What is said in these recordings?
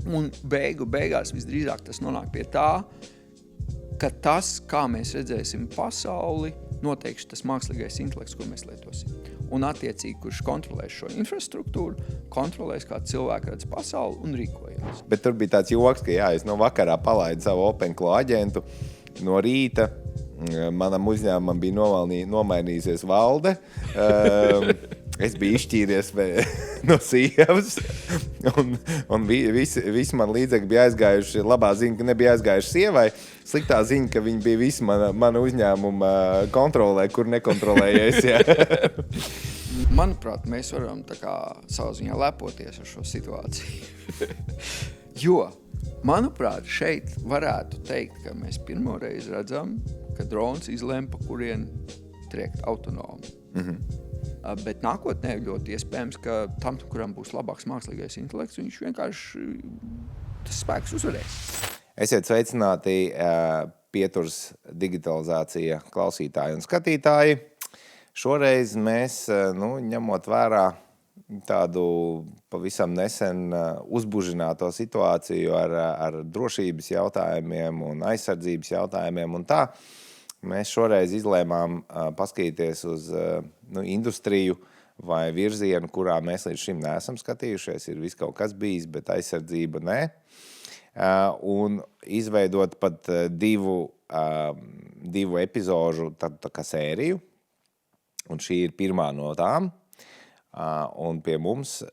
Un beigās visdrīzāk tas nonāk pie tā, ka tas, kā mēs redzēsim pasauli, noteikti tas mākslīgais intelekts, ko mēs lietosim. Un attiecīgi, kurš kontrolēs šo infrastruktūru, kontrolēs, kā cilvēki redz pasauli un rīkojās. Bet tur bija tāds joks, ka es no vakarā palaidu savu OpenClaw aģentu, no rīta manam uzņēmumam bija nomainījusies valde, es biju izšķīries no sievas, un visi man līdzekļi bija aizgājuši, labā ziņa, ka nebija aizgājuši sievai, sliktā ziņa, ka viņi bija visi mana uzņēmuma kontrolē, kur nekontrolējies. Manuprāt, mēs varam tā kā savā ziņā lepoties ar šo situāciju. Jo, manuprāt, šeit varētu teikt, ka mēs pirmo reizi redzam, ka drons izlēma, pa kurien triekt autonomi. Bet nākotnē ļoti iespējams, ka tam, kuram būs labāks mākslīgais intelekts, viņš vienkārši tas spēks uzvarēs. Esiet sveicināti Pieturas digitalizācija klausītāji un skatītāji. Šoreiz mēs, ņemot vērā tādu pavisam nesen uzbužināto situāciju ar drošības jautājumiem un aizsardzības jautājumiem un tā, mēs šoreiz izlēmām paskatīties uz industriju vai virzienu, kurā mēs līdz šim neesam skatījušies. Ir viss kaut kas bijis, bet aizsardzība nē. Un izveidot pat divu epizožu tā kā sēriju. Un šī ir pirmā no tām. Un pie mums,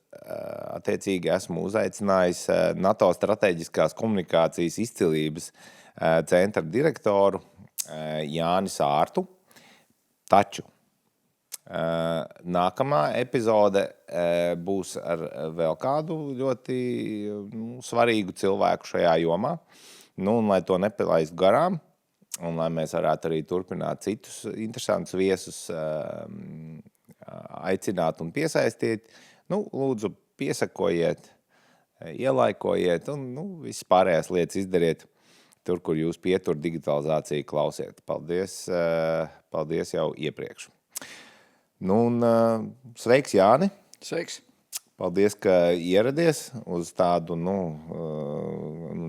attiecīgi, esmu uzaicinājis NATO strateģiskās komunikācijas izcilības centra direktoru Jāni Sārtu. Taču nākamā epizode būs ar vēl kādu ļoti svarīgu cilvēku šajā jomā. Un lai to nepalaistu garām, un lai mēs varētu arī turpināt citus interesantus viesus aicināt un piesaistīt, lūdzu piesakojiet, ielaikojiet un viss pārējās lietas izdariet tur, kur jūs Pietur digitalizāciju klausiet. Paldies jau iepriekš. Sveiks, Jāni! Sveiks! Paldies, ka ieradies uz tādu,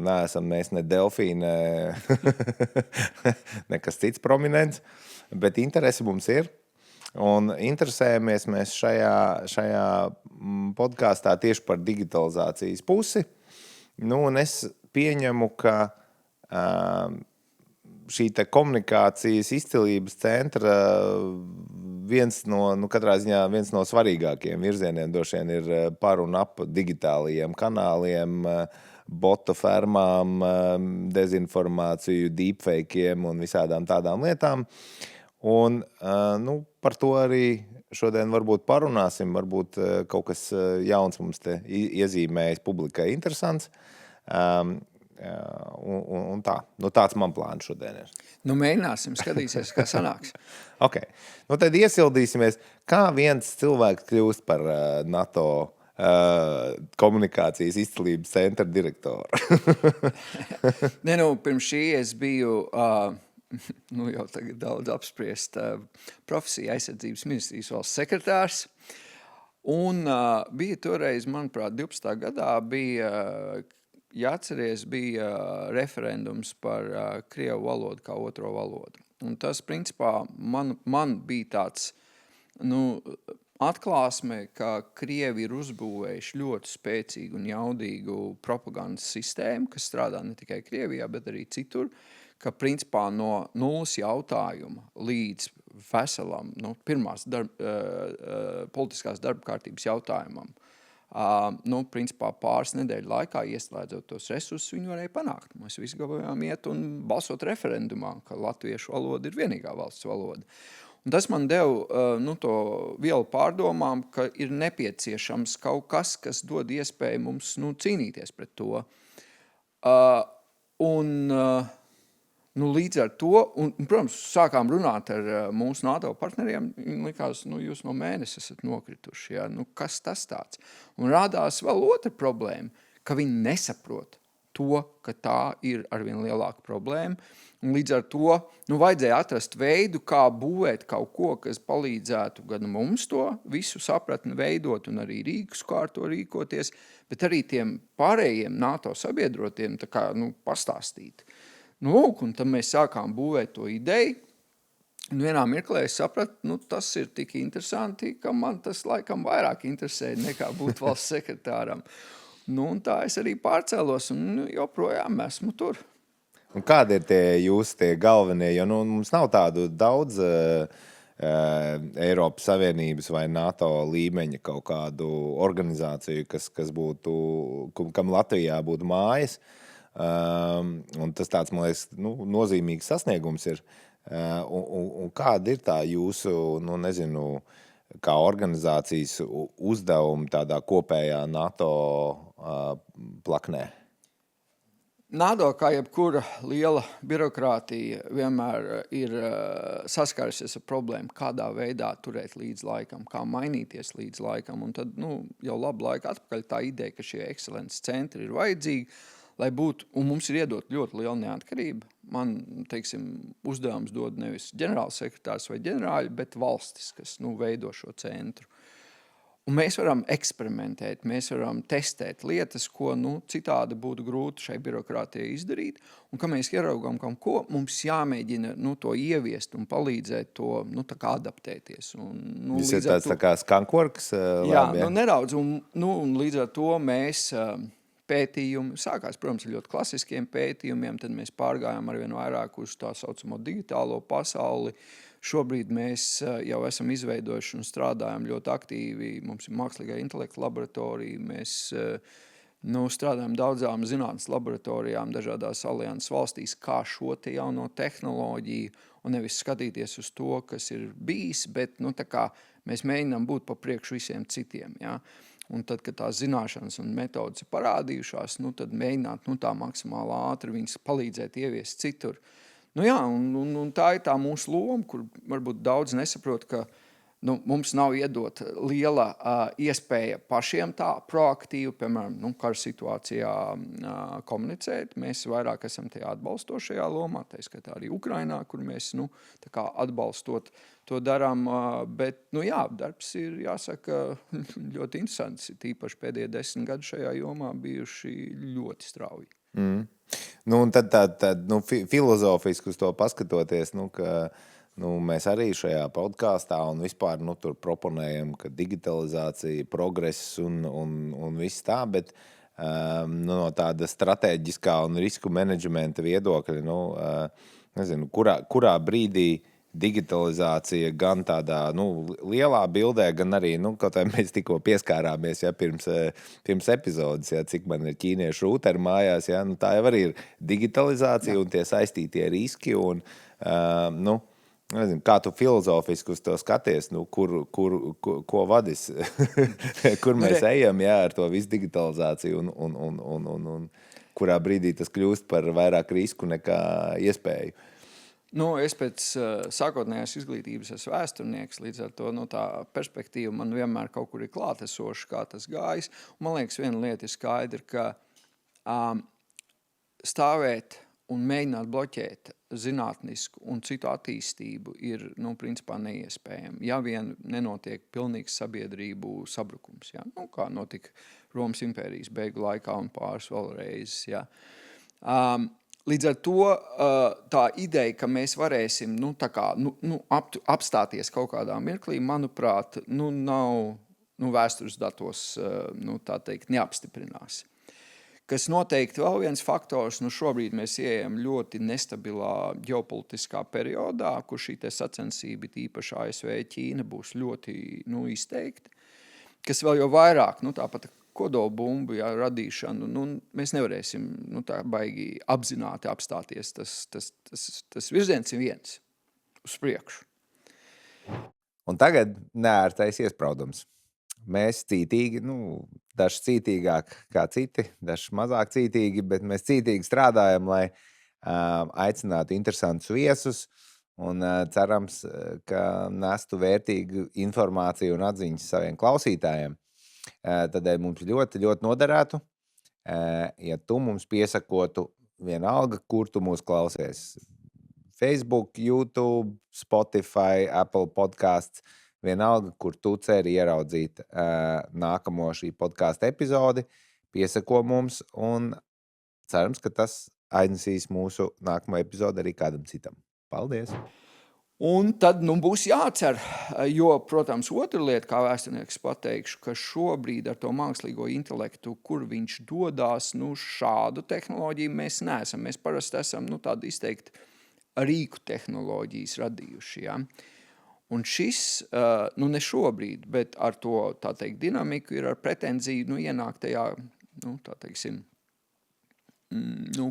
neesam mēs ne Delfī, nekas cits prominents, bet interese mums ir. Un interesējamies mēs šajā podkāstā tieši par digitalizācijas pusi. Un es pieņemu, ka šī komunikācijas izcilības centra katrā ziņā viens no svarīgākajiem virzieniem droši vien ir par un ap digitālajiem kanāliem, bota fermām, dezinformāciju, deepfakeiem un visādām tādām lietām. Un par to arī šodien varbūt parunāsim, varbūt kaut kas jauns mums te iezīmējas publikai interesants. Un tā. Tāds man plāns šodien ir. Mēģināsim, skatīsies, kā sanāks. Ok. Tad iesildīsimies, kā viens cilvēks kļūst par NATO komunikācijas izcilības centra direktoru. Pirms šī es biju, jau tagad daudz apspriest, profesija aizsardzības ministrijas valsts sekretārs. Un bija toreiz, manuprāt, 12. gadā bija... Ja atceries, bija referendums par krievu valodu kā otro valodu. Un tas, principā, man bija tāds atklāsme, ka krievi ir uzbūvējuši ļoti spēcīgu un jaudīgu propagandas sistēmu, kas strādā ne tikai Krievijā, bet arī citur, ka, principā, no nulles jautājuma līdz veselam, pirmās politiskās darba kārtības jautājumam, principā pāris nedēļu laikā ieslēdzot tos resursus, viņi varēja panākt. Mēs visi gājām iet un balsot referendumā, ka latviešu valoda ir vienīgā valsts valoda. Un tas man deva to vielu pārdomām, ka ir nepieciešams kaut kas, kas dod iespēju mums cīnīties pret to. Līdz ar to, un, protams, sākām runāt ar mūsu NATO partneriem, likās, jūs no mēnesi esat nokrituši, ja? Kas tas tāds? Un rādās vēl otra problēma, ka viņi nesaprot to, ka tā ir arvien lielāka problēma. Un līdz ar to vajadzēja atrast veidu, kā būvēt kaut ko, kas palīdzētu gan mums to visu sapratni veidot un arī rīkus kā ar to rīkoties, bet arī tiem pārējiem NATO sabiedrotiem tā kā, pastāstīt. Lūk, un tad mēs sākām būvēt to ideju. Un vienā mirklē es sapratu, tas ir tik interesanti, ka man tas laikam vairāk interesē nekā būt valsts sekretāram. Un tā es arī pārcēlos un joprojām esmu tur. Un kādi ir tie galvenie, jo mums nav tādu daudz Eiropas Savienības vai NATO līmeņa kaut kādu organizāciju, kas būtu, kam Latvijā būtu mājas. Un tas tāds, man liekas, nozīmīgs sasniegums ir. Un kāda ir tā jūsu, kā organizācijas uzdevumi tādā kopējā NATO plaknē? NATO, kā jebkura liela birokrātija, vienmēr ir saskārusies ar problēmu, kādā veidā turēt līdz laikam, kā mainīties līdz laikam. Un tad jau labu laiku atpakaļ tā ideja, ka šie ekscelences centri ir vajadzīgi, lai būtu, un mums ir iedot ļoti liela neatkarība. Man, uzdevums dod nevis ģenerālsekretārs vai ģenerāļi, bet valstis, kas veido šo centru. Un mēs varam eksperimentēt, mēs varam testēt lietas, ko citādi būtu grūti šai birokrātijai izdarīt. Un, kad mēs ieraugām kaut ko, mums jāmēģina to ieviest un palīdzēt to tā kā adaptēties. Jūs ir tāds tā kā skankorks? Jā, nedaudz. Un līdz ar to mēs pētījumi sākās, protams, ar ļoti klasiskiem pētījumiem, tad mēs pārgājām arvien vairāk uz tā saucamo digitālo pasauli. Šobrīd mēs jau esam izveidojuši un strādājam ļoti aktīvi. Mums ir mākslīgā intelekta laboratorija. Mēs strādājam daudzām zinātnes laboratorijām dažādās alianses valstīs, kā šo te jauno tehnoloģiju, un nevis skatīties uz to, kas ir bijis, bet tā kā mēs mēģinām būt pa priekšu visiem citiem. Ja? Un tad, kad tās zināšanas un metodas ir parādījušās, tad mēģināt tā maksimāli ātri viņas palīdzēt ieviest citur. Un tā ir tā mūsu loma, kur varbūt daudz nesaprot, ka mums nav iedot liela iespēja pašiem tā proaktīvi, piemēram, kara situācijā komunicēt. Mēs vairāk esam tajā atbalstošajā lomā, tā skatā arī Ukrainā, kur mēs tā kā atbalstot to darām. Bet, darbs ir, jāsaka, ļoti interesants. Tīpaši pēdējie 10 gadi šajā jomā bijuši ļoti strauji. Un tad filozofiski uz to paskatoties, ka mēs arī šajā podkāstā un vispār tur proponējam, ka digitalizācija, progress un viss tā, bet no tāda strateģiskā un risku menedžmenta viedokļa, nezinu, kurā brīdī digitalizācija gan tādā lielā bildē, gan arī, kaut vai mēs tikko pieskārāmies pirms epizodes, cik man ir ķīniešu rūteri mājās, tā jau arī ir digitalizācija un tie saistītie riski. Un, nezinu, kā tu filozofiski uz to skaties, ko vadis, kur mēs ejam ar to visu digitalizāciju un kurā brīdī tas kļūst par vairāk risku nekā iespēju. Es pēc sākotnējās izglītības esmu vēsturnieks, līdz ar to tā perspektīva man vienmēr kaut kur ir klātesoša, kā tas gājis. Man liekas, viena lieta ir skaidra, ka stāvēt un mēģināt bloķēt zinātnisku un citu attīstību ir, principā neiespējami. Ja vien nenotiek pilnīgs sabiedrību sabrukums, kā notika Romas impērijas beigu laikā un pāris vēlreiz, Līdz ar to tā ideja, ka mēs varēsim apstāties kaut kādā mirklī, manuprāt, nav vēstures datos, tā teikt, neapstiprinās. Kas noteikti vēl viens faktors, šobrīd mēs ieejam ļoti nestabilā ģeopolitiskā periodā, kur šī sacensība, īpaši ASV, Ķīna, būs ļoti izteikti, kas vēl jau vairāk, tāpat kodolbumbu radīšanu, mēs nevarēsim tā baigi apzināti apstāties. Tas virziens ir viens uz priekšu. Un tagad neērtais iespraudums. Mēs cītīgi, daži cītīgāk kā citi, daži mazāk cītīgi, bet mēs cītīgi strādājam, lai aicinātu interesantus viesus un cerams, ka nestu vērtīgu informāciju un atziņas saviem klausītājiem. Tādēļ mums ļoti, ļoti noderētu, ja tu mums piesakotu vienalga, kur tu mūs klausies. Facebook, YouTube, Spotify, Apple podcasts, vienalga, kur tu ceri ieraudzīt nākamo šī podkāsta epizodi, piesako mums un cerams, ka tas aiznesīs mūsu nākamo epizodi arī kādam citam. Paldies! Un tad būs jācer, jo, protams, otra lieta, kā vēsturnieks pateikšu, ka šobrīd ar to mākslīgo intelektu, kur viņš dodās, šādu tehnoloģiju mēs neesam. Mēs parasti esam, tādu izteikti rīku tehnoloģijas radījuši, ja? Un šis, ne šobrīd, bet ar to, tā teikt, dinamiku ir ar pretenziju, ienākt tajā, tā teiksim,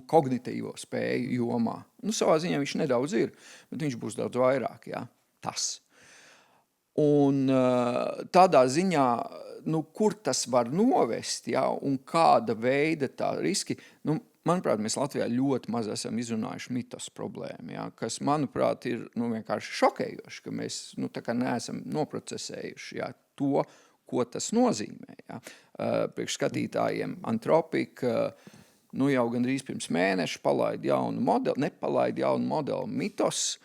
kognitīvo spēju jomā. Savā ziņā viņš nedaudz ir, bet viņš būs daudz vairāk, ja? Tas. Un tādā ziņā, kur tas var novest, ja? Un kāda veida tā riski, manuprāt, mēs Latvijā ļoti maz esam izrunājuši mitos problēmu, ja, kas, manuprāt, ir vienkārši šokējoši, ka mēs tā kā neesam noprocesējuši ja, to, ko tas nozīmē. Ja. Priekš skatītājiem Anthropic jau gandrīz pirms mēneša palaida jaunu modeli Mitos,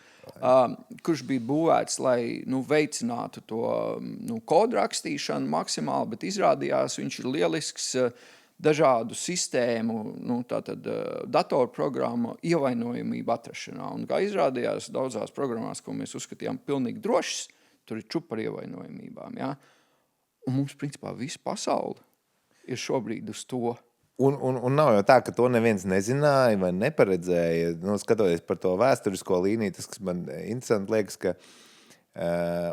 kurš bija būvēts, lai veicinātu to kodu rakstīšanu maksimāli, bet izrādījās, viņš ir lielisks dažādu sistēmu, tātad datorprogrammu ievainojamību atrašanā. Un kā izrādījās daudzās programmās, ko mēs uzskatījām pilnīgi drošas, tur ir čup par ievainojamībām. Ja? Un mums, principā, visa pasaule ir šobrīd uz to. Un nav jau tā, ka to neviens nezināja vai neparedzēja. Skatoties par to vēsturisko līniju, tas, kas man interesanti liekas, ka,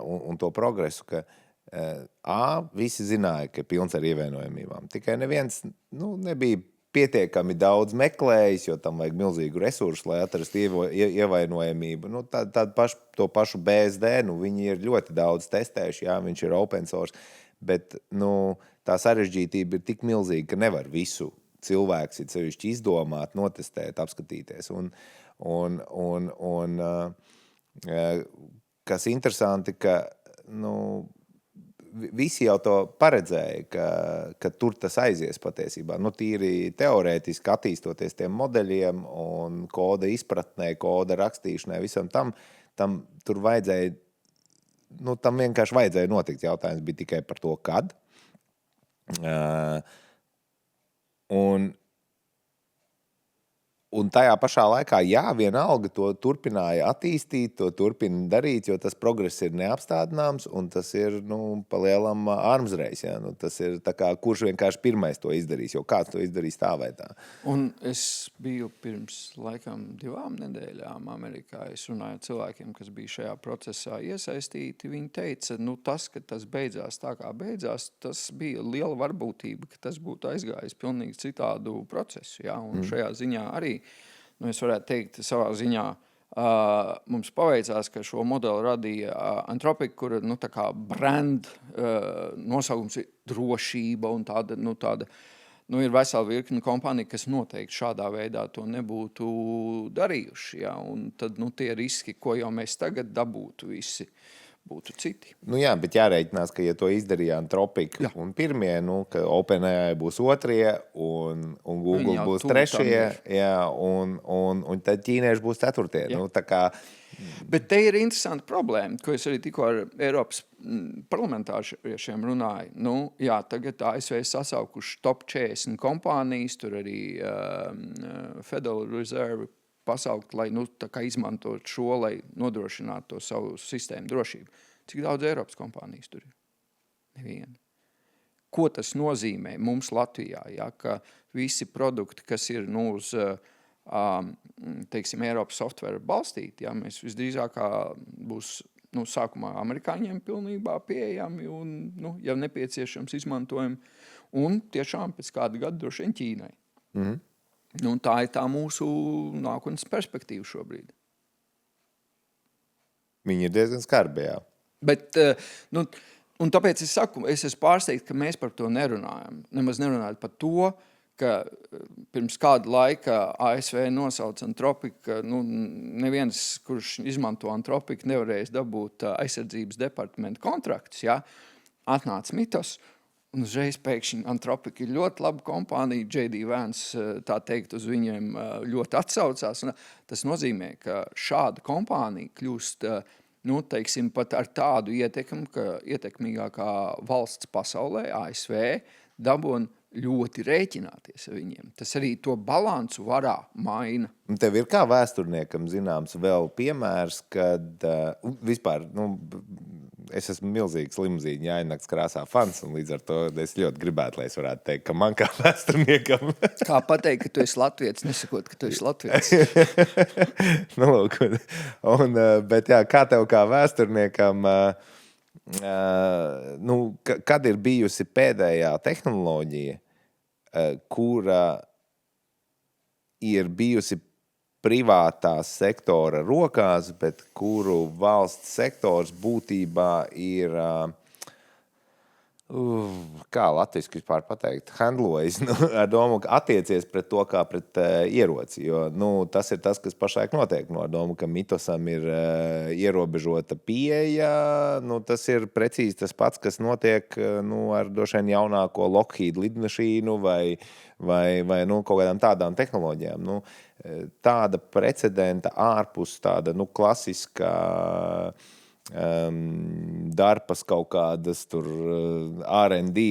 un to progresu, ka visi zināja, ka pilns ar ievainojamībām. Tikai neviens nebija pietiekami daudz meklējis, jo tam vajag milzīgu resursu, lai atrastu ievainojamību. To pašu BSD, viņi ir ļoti daudz testējuši, jā, viņš ir open source, bet tā sarežģītība ir tik milzīga, ka nevar visu cilvēks ir sevišķi izdomāt, notestēt, apskatīties. Kas interesanti, ka visi jau to paredzēja, ka tur tas aizies patiesībā. Tīri teorētiski attīstoties tiem modeļiem un koda izpratnē, koda rakstīšanai, visam tam tur vajadzēja, tam vienkārši vajadzēja notikt. Jautājums bija tikai par to, kad. Un tajā pašā laikā, jā, vienalga to turpināja attīstīt, to turpina darīt, jo tas progress ir neapstādināms un tas ir, pa lielam arms race, jā. Tas ir tā kā, kurš vienkārši pirmais to izdarīs, jo kāds to izdarīs tā vai tā. Un es biju pirms laikam 2 nedēļām Amerikā, es runāju cilvēkiem, kas bija šajā procesā iesaistīti, viņi teica, tas, ka tas beidzās tā kā beidzās, tas bija liela varbūtība, ka tas būtu aizgājis pilnīgi citādu procesu, jā, un šajā ziņā arī es varētu teikt, savā ziņā mums paveicās, ka šo modeli radīja Anthropic, kur tā kā brand nosaukums ir drošība un tāda ir vesela virkne kompānija, kas noteikti šādā veidā to nebūtu darījuši. Ja? Un tad tie riski, ko jau mēs tagad dabūtu visi, būtu citi. Jā, bet jārēķinās, ka ja to izdarīja Anthropic un pirmie, ka OpenAI būs otrie un Google būs trešie, jā, un tad ķīnieši būs ceturtie. Tā kā... Bet te ir interesanta problēma, ko es arī tikko ar Eiropas parlamentāriešiem runāju. Jā, tagad ASV sasaukuši top 40 kompānijas, tur arī Federal Reserve pasaukt, lai tā kā izmantot šo, lai nodrošinātu to savu sistēmu drošību. Cik daudz Eiropas kompānijas tur ir? Neviena. Ko tas nozīmē mums Latvijā? Ja, ka visi produkti, kas ir uz teiksim, Eiropas software balstīti, ja, mēs visdrīzāk būs sākumā amerikāņiem pilnībā pieejami un, ja nepieciešams, izmantojami. Un tiešām pēc kāda gada droši vien Ķīnai. Tā ir tā mūsu nākotnes perspektīva šobrīd. Viņi ir diezgan skarbi, jā. Bet, un tāpēc es saku, es esmu pārsteigts, ka mēs par to nerunājam. Nemaz nerunājam par to, ka pirms kāda laika ASV nosauca Anthropic, neviens, kurš izmanto Anthropic, nevarēs dabūt aizsardzības departamenta kontraktus, ja? Atnāca Mitos. un uzreiz pēkšņi Anthropic ir ļoti laba kompānija, J.D. Vance, tā teikt, uz viņiem ļoti atsaucās. Un tas nozīmē, ka šāda kompānija kļūst, nu, teiksim, pat ar tādu ietekmi, ka ietekmīgākā valsts pasaulē, ASV, dabūna ļoti rēķināties ar viņiem. Tas arī to balansu varā maina. Un tev ir kā vēsturniekam zināms vēl piemērs, kad vispār, nu, es esmu milzīgs limuzīņu Jāņnakts krāsā fans, un līdz ar to es ļoti gribētu, lai es varētu teikt, ka man kā vēsturniekam... Kā pateikt, ka tu esi latviets, nesakot, ka tu esi latviets. Nu, lūk, bet jā, kā tev kā vēsturniekam, nu, kad ir bijusi pēdējā tehnoloģija, kura ir bijusi privātā sektora rokās, bet kuru valsts sektors būtībā ir, kā latviski vispār pateikt, handlojis, nu, ar domu, ka attiecies pret to kā pret ieroci, jo, nu, tas ir tas, kas pašlaik notiek, no ar domu, ka mitosam ir ierobežota pieeja, nu, tas ir precīzi tas pats, kas notiek, nu, ar došain jaunāko Lockheed lidmašīnu vai nu, kaut kādām tādām tehnoloģijām, nu, tāda precedenta ārpus tāda, nu, klasiskā darpas kaut kādas tur R&D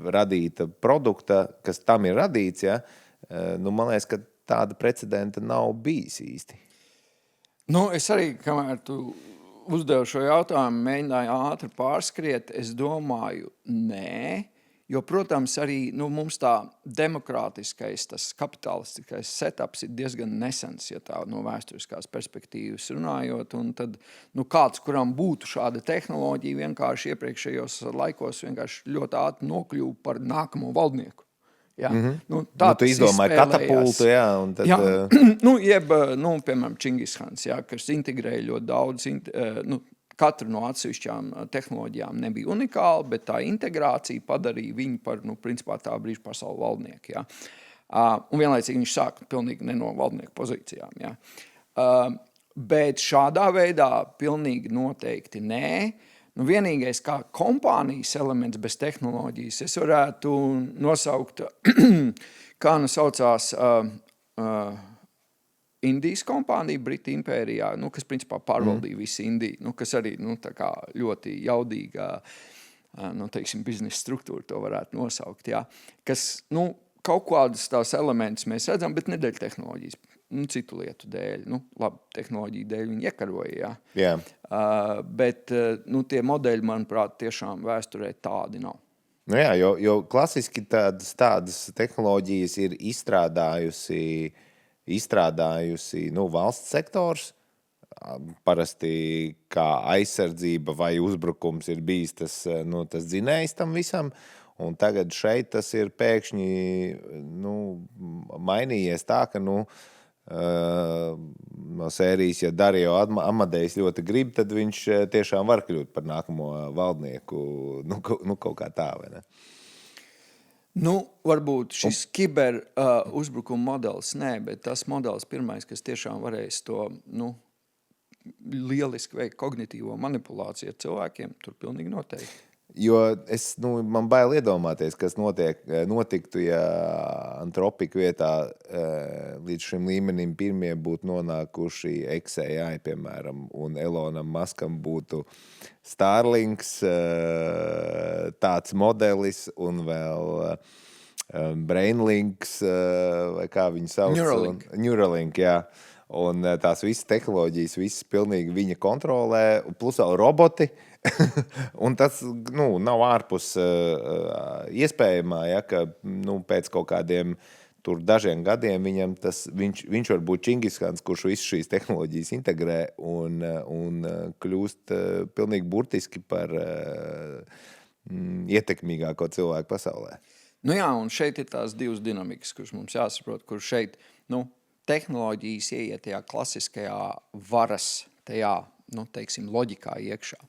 radīta produkta, kas tam ir radīts, ja, nu, man liekas, ka tāda precedenta nav bijis īsti. Nu, es arī, kamēr tu uzdevu šo jautājumu, mēģināju ātri pārskriet, es domāju, nē, jo, protams, arī nu, mums tā demokrātiskais, tas kapitalistiskais setups ir diezgan nesens, ja tā no vēsturiskās perspektīvas runājot, un tad nu, kāds, kuram būtu šāda tehnoloģija, vienkārši iepriekšējos laikos vienkārši ļoti ātri nokļuva par nākamo valdnieku. Jā. Nu, tā tu izdomāji katapultu, jā, un tad... Jā, nu, jeb, nu, piemēram, Čingishans, jā, kas integrēja ļoti daudz, nu, katru no atsevišķām tehnoloģijām nebija unikāla, bet tā integrācija padarīja viņu par, nu, principā tā brīža pasaules valdnieku, jā. Un vienlaicīgi viņš sāk pilnīgi ne no valdnieku pozīcijām, jā. Bet šādā veidā pilnīgi noteikti nē. Nu, vienīgais kā kompānijas elements bez tehnoloģijas, es varētu nosaukt, kā nu saucās Indijas kompānija, Brita impērijā, nu, kas principā pārvaldīja visu Indiju, nu, kas arī nu, tā kā ļoti jaudīga, nu, teiksim, biznesa struktūra to varētu nosaukt, jā. Kas, nu, kaut kādus tās elementus mēs redzam, bet ne dēļ tehnoloģijas, nu, citu lietu dēļ, nu, labi, tehnoloģiju dēļ viņi iekaroja, jā. Bet, nu, tie modeļi, manuprāt, tiešām vēsturē tādi nav. Nu jā, jo klasiski tādas tehnoloģijas ir izstrādājusi nu, valsts sektors, parasti kā aizsardzība vai uzbrukums ir bijis tas, nu, tas dzinējs tam visam, un tagad šeit tas ir pēkšņi nu, mainījies tā, ka nu, no sērijas, ja Dario Amadejs ļoti grib, tad viņš tiešām var kļūt par nākamo valdnieku, nu kaut kā tā, vai ne? Nu, varbūt šis kiber uzbrukuma modelis, nē, bet tas modelis pirmais, kas tiešām varēs to, nu, lieliski veikt kognitīvo manipulāciju ar cilvēkiem, tur pilnīgi noteikti. Jo man bail iedomāties, kas notiktu, ja Anthropic vietā līdz šim līmenim pirmie būtu nonākuši XAI, piemēram, un Elonam Muskam būtu Starlinks, tāds modelis, un vēl Brainlinks, vai kā viņu sauc? Neuralink, jā. Un tās visas tehnoloģijas, visas pilnīgi viņa kontrolē, plus vēl roboti, un tas, nu, nav ārpus iespējamā, ja, ka, nu, pēc kaut kādiem tur dažiem gadiem viņš var būt Čingishans, kurš visu šīs tehnoloģijas integrē un kļūst pilnīgi burtiski par ietekmīgāko cilvēku pasaulē. Nu jā, un šeit ir tās divas dinamikas, kuras mums jāsaprot, kur šeit, nu, tehnoloģijas ieiet tajā klasiskajā varas, tajā, nu, teiksim, loģikā iekšā.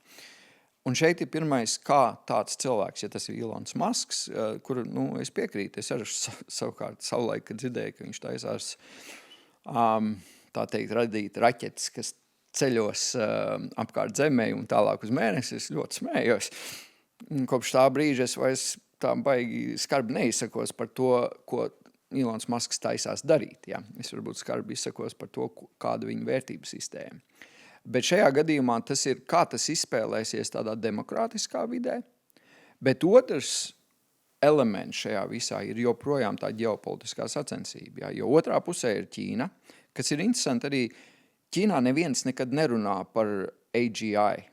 Un šeit ir pirmais, kā tāds cilvēks, ja tas ir Elons Musks, kur, nu, es piekrītu, es arī savukārt savulaik, kad dzirdēju, ka viņš taisās, tā teikt, radīt raķetes, kas ceļos apkārt zemē un tālāk uz mēnesi, es ļoti smējos. Kopš tā brīža es vairs tā baigi skarbi neizsakos par to, ko Ilons Masks taisās darīt. Ja? Es varbūt skarbi izsakos par to, kāda viņa vērtību sistēma. Bet šajā gadījumā tas ir, kā tas izspēlēsies tādā demokrātiskā vidē. Bet otrs elements šajā visā ir joprojām tā ģeopolitiskā sacensība. Ja? Jo otrā pusē ir Ķīna, kas ir interesanti arī. Ķīnā neviens nekad nerunā par AGI,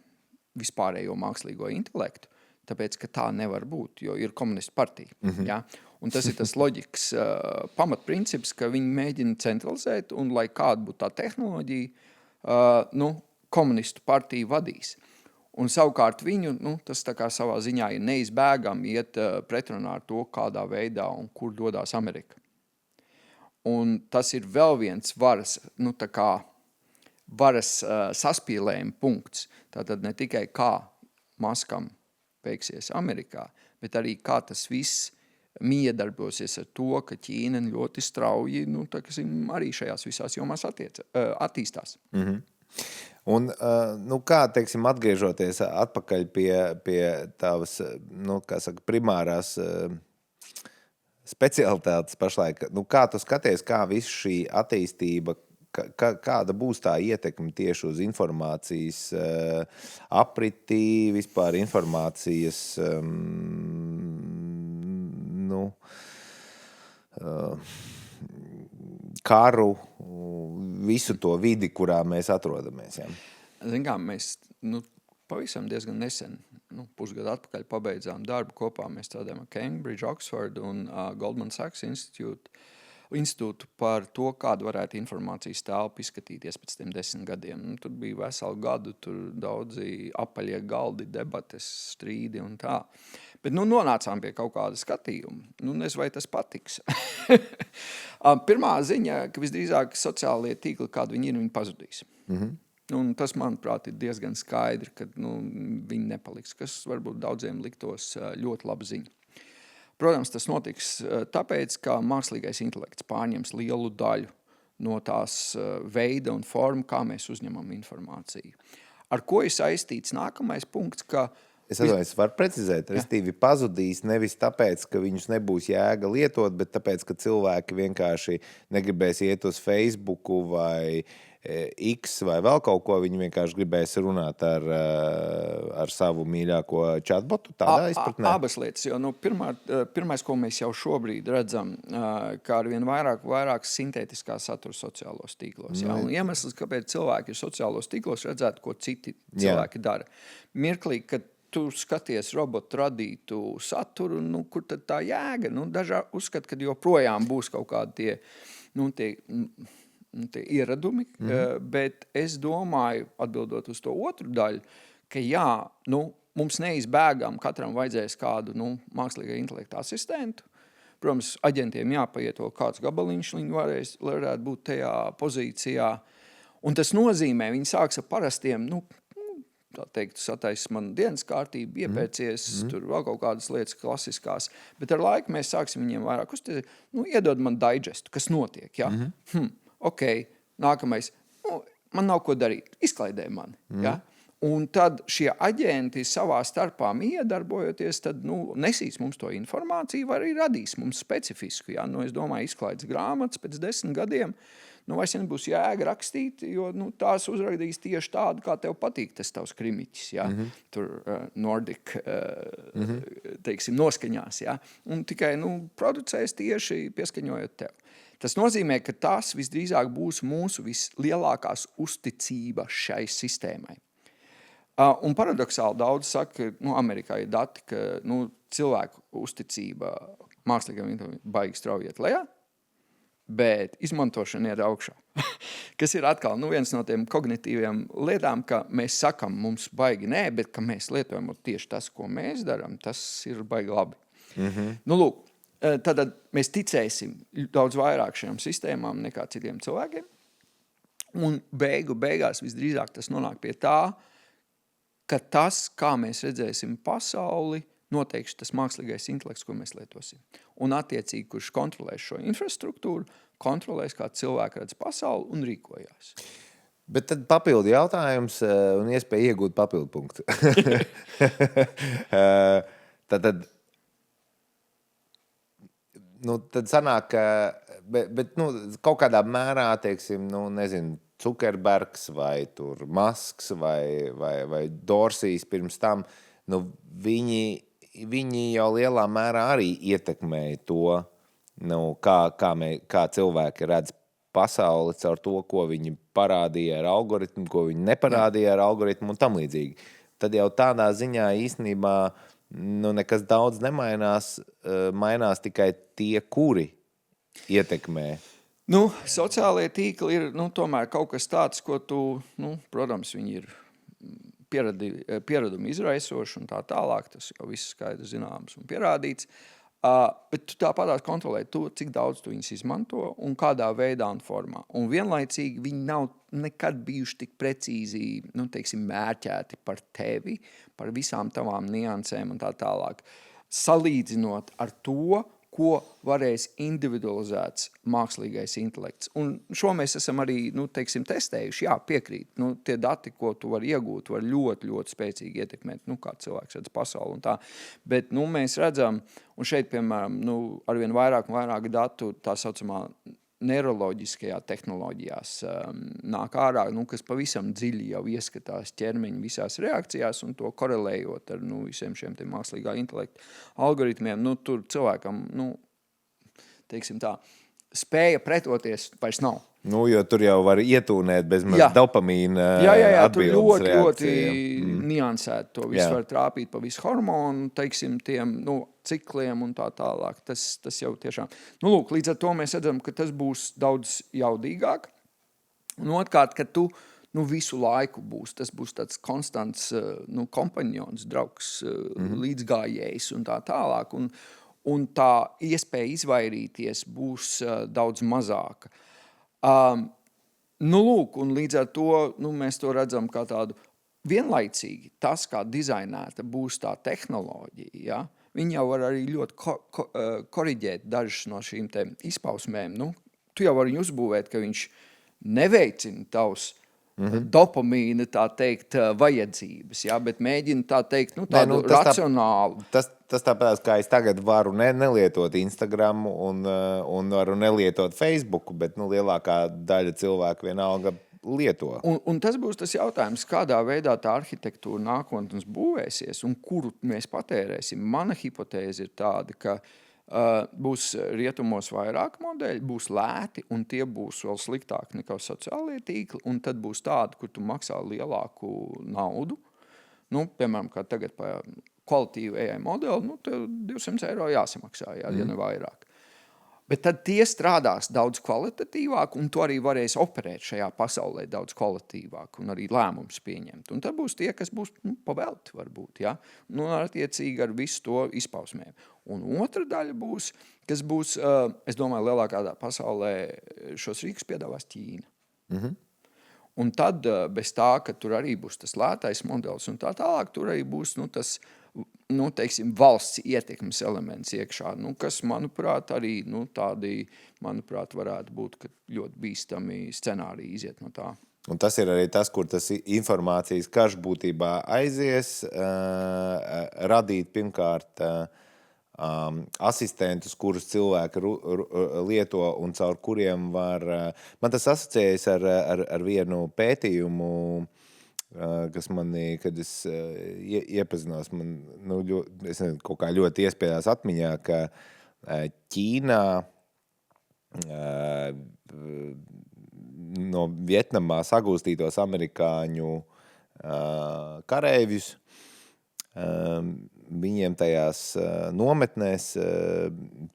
vispārējo mākslīgo intelektu, tāpēc, ka tā nevar būt, jo ir komunistu partija. Ja? Un tas ir tas loģikas pamatprincips, ka viņi mēģina centralizēt, un lai kāda būtu tā tehnoloģija, komunistu partija vadīs. Un savukārt viņu, tas tā kā savā ziņā ir neizbēgami iet pretrunā ar to, kādā veidā un kur dodās Amerika. Un tas ir vēl viens varas saspīlējuma punkts. Tātad ne tikai kā Maskam beigsies Amerikā, bet arī kā tas viss miedarbosies ar to, ka Ķīna ļoti strauji arī šajās visās jomās attīstās. Un, kā, teiksim, atgriežoties atpakaļ pie tavas, kā saka, primārās specialitātes pašlaik, kā tu skaties, kā viss šī attīstība, kāda būs tā ietekme tieši uz informācijas apritī, vispār informācijas karu, visu to vidi, kurā mēs atrodamies. Ja? Zin kā, mēs pavisam diezgan nesen, pusgadu atpakaļ pabeidzām darbu kopā. Mēs strādājam ar Cambridge, Oxford un Goldman Sachs institūtu par to, kāda varētu informācijas telpa izskatīties pēc tiem 10 gadiem. Tur bija veselu gadu, tur daudzi apaļie galdi, debates, strīdi un tā. Bet nonācām pie kaut kāda skatījuma. Nezinu, vai tas patiks. Pirmā ziņa, ka visdrīzāk sociālie tīkli, kādi viņi ir, viņi pazudīs. Un tas, manuprāt, ir diezgan skaidri, ka viņi nepaliks, kas varbūt daudziem liktos ļoti laba ziņa. Protams, tas notiks tāpēc, ka mākslīgais intelekts pārņems lielu daļu no tās veida un formu, kā mēs uzņemam informāciju. Ar ko ir saistīts nākamais punkts, ka Es varu precizēt, restīvi pazudīs nevis tāpēc, ka viņus nebūs jēga lietot, bet tāpēc, ka cilvēki vienkārši negribēs iet uz Facebooku vai X vai vēl kaut ko, viņi vienkārši gribēs runāt ar savu mīļāko chatbotu, tādā izpratnē? Abas lietas, jo pirmais, ko mēs jau šobrīd redzam, kā arvien vairāk sintētiskā satura sociālos tīklos. Ja? Un iemesls, kāpēc cilvēki ir sociālos tīklos, redzētu, ko citi cilvēki dara. Mirklī, kad tu skaties robotu radītu saturu, kur tad tā jēga? Dažā uzskata, ka joprojām būs kaut kādi tie ieradumi, bet es domāju, atbildot uz to otru daļu, ka mums neizbēgam katram vajadzēs kādu mākslīgā intelekta asistentu. Protams, aģentiem jāpaiet vēl kāds gabaliņš, viņi varētu būt tajā pozīcijā. Un tas nozīmē, viņi sāks ar parastiem, tā teikt, sataisa man dienas kārtību, iepērcies, tur vēl kaut kādas lietas klasiskās, bet ar laiku mēs sāksim viņiem vairāk uztīt, iedod man digestu, kas notiek, ja? Ok, nākamais, man nav ko darīt, izklaidē mani, ja? Un tad šie aģenti savā starpā iedarbojoties, tad nesīs mums to informāciju, vai arī radīs mums specifisku, ja? Es domāju, izklaides grāmatas pēc 10 gadiem, vairs nebūs jēga rakstīt, jo tās uzrakstīs tieši tādu, kā tev patīk tas tavs krimiķis, ja? Tur Nordic, teiksim, noskaņās, ja? Un tikai, producēs tieši pieskaņojot tev. Tas nozīmē, ka tas visdrīzāk būs mūsu vislielākās uzticība šai sistēmai. Un paradoksāli daudz saka, ka Amerikā ir dati, ka cilvēku uzticība mākslīgam intelektam baigi strauji iet lejā, bet izmantošana iet augšā. Kas ir atkal viens no tiem kognitīviem lietām, ka mēs sakam, mums baigi nē, bet ka mēs lietojam tieši tas, ko mēs darām, tas ir baigi labi. Lūk, tad mēs ticēsim daudz vairāk šiem sistēmām nekā citiem cilvēkiem, un beigās visdrīzāk tas nonāk pie tā, ka tas, kā mēs redzēsim pasauli, noteiks tas mākslīgais intelekts, ko mēs lietosim. Un attiecīgi, kurš kontrolēs šo infrastruktūru, kontrolēs, kā cilvēki redz pasauli un rīkojās. Bet tad papildu jautājums un iespēja iegūt papildu punktu. Tad tad sanāk, bet kaut kādā mērā, teiksim, nezinu, Zuckerbergs vai tur Masks vai Dorsijs pirms tam, viņi jau lielā mērā arī ietekmēja to, kā cilvēki redz pasauli caur to, ko viņi parādīja ar algoritmu, ko viņi neparādīja ar algoritmu un tam līdzīgi. Tad jau tādā ziņā īstenībā nekas daudz nemainās, mainās tikai tie, kuri ietekmē. Sociālie tīkli ir tomēr kaut kas tāds, ko tu, protams, viņi ir pieredumi izraisoši un tā tālāk, tas jau viss skaidrs zināms un pierādīts. Bet tu tāpatās kontrolē to, cik daudz tu viņus izmanto un kādā veidā un formā. Un vienlaicīgi viņi nav nekad bijuši tik precīzi, mērķēti par tevi, par visām tavām niansēm un tā tālāk. Salīdzinot ar to, ko varēs individualizēts mākslīgais intelekts. Un šo mēs esam arī, testējuši, jā, piekrīt. Tie dati, ko tu vari iegūt, var ļoti, ļoti spēcīgi ietekmēt, kā cilvēks redz pasauli un tā. Bet, mēs redzam, un šeit, piemēram, arvien vairāk un vairāk datu tā saucamā neiroloģiskajā tehnoloģijās nāk ārā, kas pavisam dziļi jau ieskatās ķermeņa visās reakcijās un to korelējot ar visiem šiem te mākslīgā intelekta algoritmiem. Tur cilvēkam, teiksim tā, spēja pretoties vairs nav. Jo tur jau var ietūnēt bezmaz dopamīna atbildes reakcija. Tur ļoti niansēt to visu var trāpīt pa visu hormonu, teiksim, tiem, cikliem un tā tālāk. Tas jau tiešām. Lūk, līdz ar to mēs redzam, ka tas būs daudz jaudīgāk. Un otrkārt, ka tu visu laiku tas būs tāds konstants kompanjons, draugs, līdzgājējs un tā tālāk. Un tā iespēja izvairīties būs daudz mazāka. Lūk, un līdz ar to mēs to redzam kā tādu vienlaicīgi. Tas, kā dizainēta būs tā tehnoloģija, ja? Viņi jau var arī ļoti koriģēt dažas no šīm te izpausmēm. Tu jau vari uzbūvēt, ka viņš neveicina tavs dopamīna, tā teikt, vajadzības, ja? Bet mēģina tā teikt, tādu racionālu. Tas tāpēc, kā es tagad varu nelietot Instagramu un varu nelietot Facebooku, bet lielākā daļa cilvēku vienalga lieto. Un tas būs tas jautājums, kādā veidā tā arhitektūra nākotnes būvēsies un kuru mēs patērēsim. Mana hipotēze ir tāda, ka būs rietumos vairāk modeļi, būs lēti un tie būs vēl sliktāki nekā sociālie tīkli, un tad būs tādi, kur tu maksā lielāku naudu. Piemēram, kā tagad pa kvalitīvu AI modeli, tev 200 eiro jāsamaksā, ja ne vairāk. Bet tad tie strādās daudz kvalitatīvāk, un tu arī varēsi operēt šajā pasaulē daudz kvalitatīvāk un arī lēmumus pieņemt. Un tad būs tie, kas būs pavelti varbūt, ja? Attiecīgi ar visu to izpausmēm. Un otra daļa būs, kas būs, es domāju, lielākā pasaulē šos rīkus piedāvās Ķīna. Un tad bez tā, ka tur arī būs tas lētais modelis un tā tālāk, tur arī būs tas teiksim, valsts ietekmes elements iekšā, kas, manuprāt, arī tādi, varētu būt, ka ļoti bīstami scenāriji iziet no tā. Un tas ir arī tas, kur tas informācijas karš būtībā aizies, radīt pirmkārt asistentus, kurus cilvēki lieto un caur kuriem var... Man tas asociējas ar vienu pētījumu, kas manī, kad es iepazinos, es nezinu, kaut kā ļoti iespējās atmiņā, ka Ķīnā no Vietnamā sagūstītos amerikāņu kareivjus, viņiem tajās nometnēs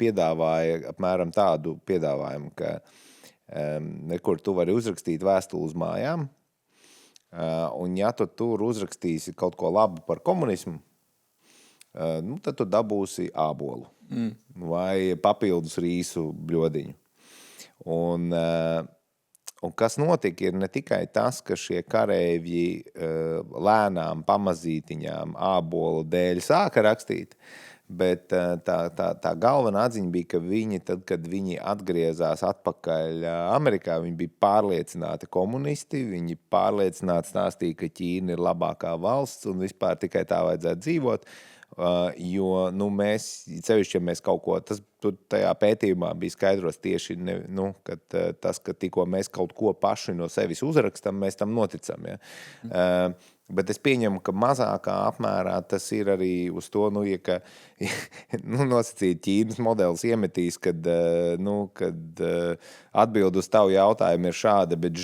piedāvāja apmēram tādu piedāvājumu, ka nekur tu vari uzrakstīt vēstuli uz mājām, un ja tu tur uzrakstīsi kaut ko labu par komunismu, tad tu dabūsi ābolu vai papildus rīsu bļodiņu. Un kas notika, ir ne tikai tas, ka šie kareivji lēnām, pamazītiņām, ābolu dēļ sāka rakstīt, bet tā galvenā atziņa bija, ka viņi, tad, kad viņi atgriezās atpakaļ Amerikā, viņi bija pārliecināti komunisti, viņi pārliecināti stāstīja, ka Ķīna ir labākā valsts un vispār tikai tā vajadzētu dzīvot. jo mēs, sevišķi, ja mēs kaut ko, tas tajā pētījumā bija skaidros tieši, kad tas, ka tikko mēs kaut ko paši no sevis uzrakstam, mēs tam noticam. Ja? Bet es pieņemu, ka mazākā apmērā tas ir arī uz to, nosacīt Ķīnas modelis iemetīs, kad atbild uz tavu jautājumu ir šāda, bet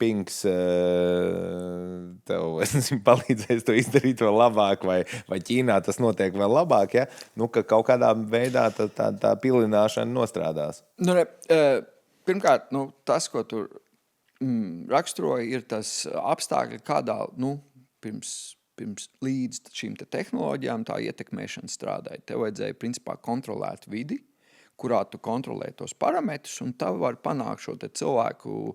Pings tev palīdzēs to izdarīt vēl labāk, vai Ķīnā tas notiek vēl labāk, ja? Ka kaut kādā veidā tā pilināšana nostrādās. Pirmkārt, tas, ko tur raksturoja, ir tas apstākļi, kādā pirms līdz šīm tehnoloģijām tā ietekmēšana strādāja. Tev vajadzēja principā kontrolēt vidi, kurā tu kontrolē tos parametrus, un tā var panākt šo cilvēku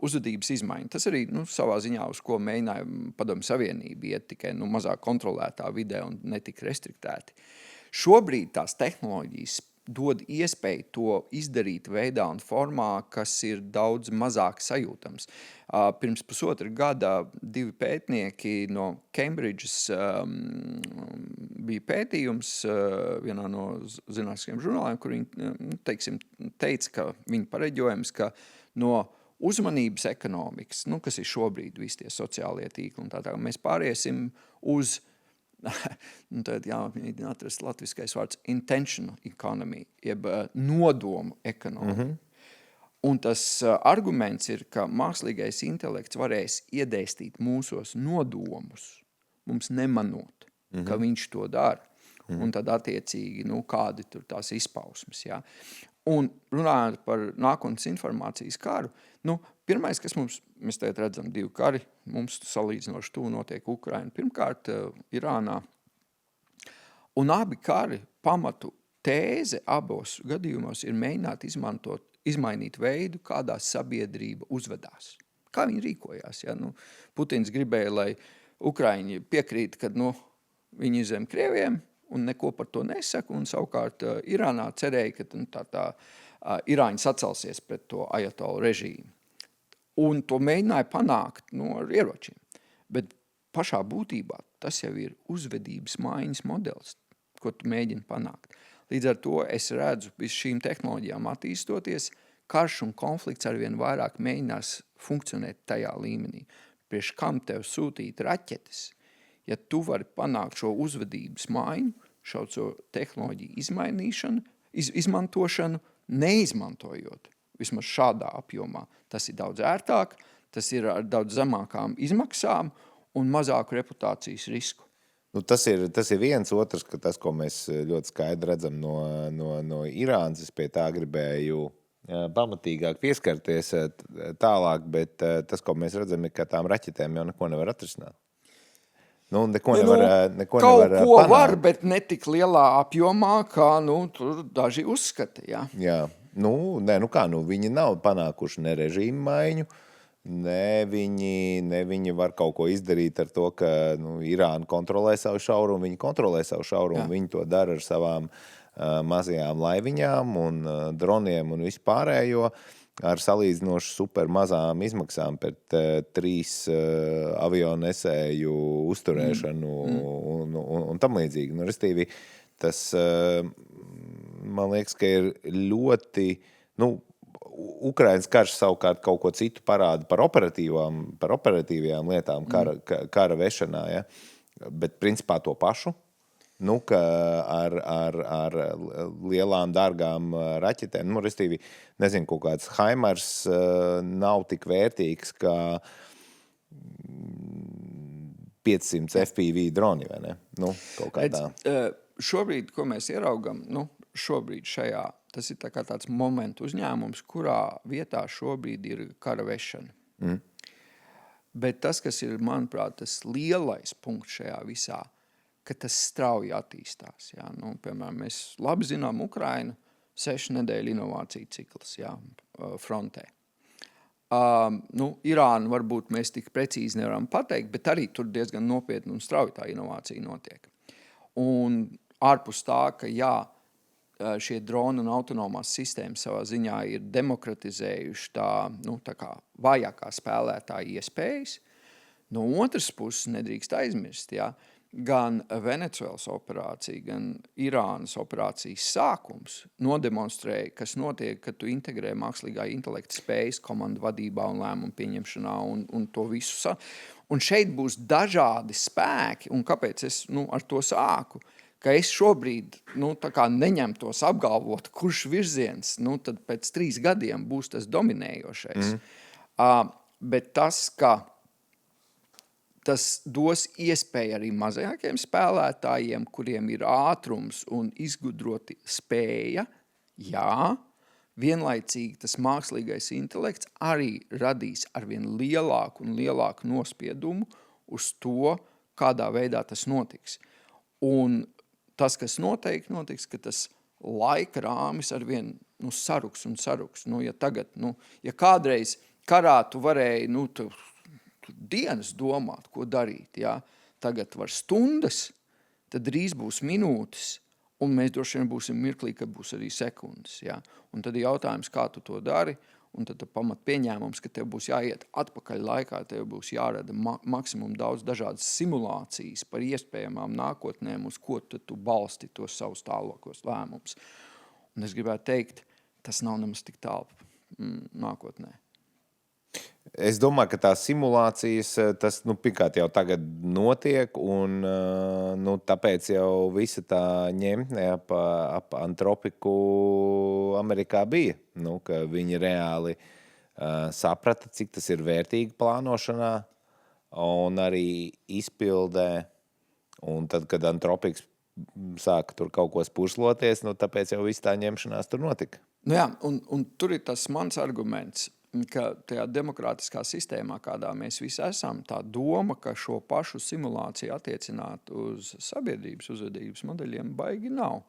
uzvedības izmaiņu. Tas arī savā ziņā, uz ko mēģināja Padomju Savienība iet, tikai mazāk kontrolētā vidē un netik restriktēti. Šobrīd tās tehnoloģijas dod iespēju to izdarīt veidā un formā, kas ir daudz mazāk sajūtams. Pirms pusotra gada 2 pētnieki no Cambridges bija pētījums vienā no zinātniskiem žurnāliem, kur viņi teica, ka viņa pareģojums, ka no uzmanības ekonomikas, kas ir šobrīd visi tie sociālie tīkli un tā, mēs pāriesim uz tad jāmēģina atrast latviskais vārds intentional economy, jeb nodomu ekonomiju. Un tas arguments ir, ka mākslīgais intelekts varēs iedēstīt mūsos nodomus, mums nemanot, ka viņš to dara. Un tad attiecīgi, kādi tur tās izpausmes. Ja? Un runājot par nākotnes informācijas karu, pirmais, kas mēs tagad redzam 2 kari, mums salīdzinoši tuvu notiek Ukraina. Pirmkārt, Irānā. Un abi kari pamatu tēze abos gadījumos ir mēģināt izmainīt veidu, kādā sabiedrība uzvedās. Kā viņi rīkojās? Ja? Putins gribēja, lai Ukraiņi piekrīt, kad viņi izem Krieviem un neko par to nesaka, un savukārt Irānā cerēja, ka tā Irāņi sacelsies pret to ajatolu režīmu. Un to mēģināja panākt ar ieročiem. Bet pašā būtībā tas jau ir uzvedības maiņas modelis, ko tu mēģini panākt. Līdz ar to es redzu visu šīm tehnoloģijām attīstoties, karš un konflikts arvien vairāk mēģinās funkcionēt tajā līmenī. Priekš kam tev sūtīt raķetes, ja tu vari panākt šo uzvedības maiņu, šo tehnoloģiju izmantošanu, neizmantojot vismaz šādā apjomā. Tas ir daudz ērtāk, tas ir ar daudz zemākām izmaksām un mazāku reputācijas risku. Tas ir viens, otrs, ka tas, ko mēs ļoti skaidri redzam no Irānas, es pie tā gribēju pamatīgāk pieskarties tālāk, bet tas, ko mēs redzam, ir, ka tām raķetēm jau neko nevar atrisināt. Neko nevar panākt. Var, bet ne tik lielā apjomā, kā tur daži uzskata. Ja? Jā. Viņi nav panākuši ne režīmu maiņu, ne viņi var kaut ko izdarīt ar to, ka Irāna kontrolē savu šaurumu, viņi kontrolē savu šaurumu, viņi to dara ar savām mazajām laiviņām un droniem un vispārējo, ar salīdzinoši super mazām izmaksām pret 3 avionesēju uzturēšanu un tam līdzīgi. Restīvi, tas, man liekas, ka ir ļoti, Ukrainas karš savukārt kaut ko citu parāda par operatīvajām lietām kara vešanā, ja? Bet principā to pašu. Ka ar lielām, dārgām raķetēm, restīvi, nezinu, kaut kāds Haimars nav tik vērtīgs kā 500 FPV droni, vai ne? Kaut kādā. Šobrīd, ko mēs ieraugam, šobrīd šajā, tas ir tā kā tāds momentu uzņēmums, kurā vietā šobrīd ir kara vešana. Bet tas, kas ir, manuprāt, tas lielais punkts šajā visā, ka tas strauji attīstās. Ja? Piemēram, mēs labi zinām Ukrainu, 6 nedēļu inovāciju cikls frontē. Irānu varbūt mēs tik precīzi nevaram pateikt, bet arī tur diezgan nopietni un strauji tā inovācija notiek. Un ārpus tā, ka šie droni un autonomās sistēmas savā ziņā ir demokratizējuši tā kā vājākā spēlētāja iespējas, no otras puses nedrīkst aizmirst, gan Venecuēlas operācija, gan Irānas operācijas sākums nodemonstrēja, kas notiek, kad tu integrē mākslīgā intelekta spējas komandu vadībā un lēmumu pieņemšanā un to visu. Un šeit būs dažādi spēki, un kāpēc es ar to sāku, ka es šobrīd tā kā neņemtos apgalvot, kurš virziens, tad pēc 3 gadiem būs tas dominējošais. Bet tas, ka tas dos iespēju arī mazākiem spēlētājiem, kuriem ir ātrums un izgudroti spēja, jā, vienlaicīgi tas mākslīgais intelekts arī radīs arvien lielāku un lielāku nospiedumu uz to, kādā veidā tas notiks. Un tas, kas noteikti notiks, ka tas laika rāmis arvien saruks un saruks. Ja tagad, ja kādreiz karā tu varēji, tu dienas domāt, ko darīt, jā. Tagad var stundas, tad drīz būs minūtes, un mēs droši vien būsim mirklī, kad būs arī sekundes, jā. Un tad ir jautājums, kā tu to dari, un tad pamat pieņēmums, ka tev būs jāiet atpakaļ laikā, tev būs jārada maksimum daudz dažādas simulācijas par iespējamām nākotnēm, uz ko tu balsti tos savus tālākos lēmumus. Un es gribētu teikt, tas nav nemaz tik tālu nākotnē. Es domāju, ka tās simulācijas, tas pirmkārt jau tagad notiek, un tāpēc jau visa tā ņemtne ap Antropiku Amerikā bija, ka viņi reāli saprata, cik tas ir vērtīgi plānošanā un arī izpildē, un tad, kad Antropiks sāka tur kaut ko spursloties, tāpēc jau viss tā ņemšanās tur notika. Jā, un tur ir tas mans arguments, ka tajā demokrātiskā sistēmā, kādā mēs visi esam, tā doma, ka šo pašu simulāciju attiecināt uz sabiedrības uzvedības modeļiem baigi nav.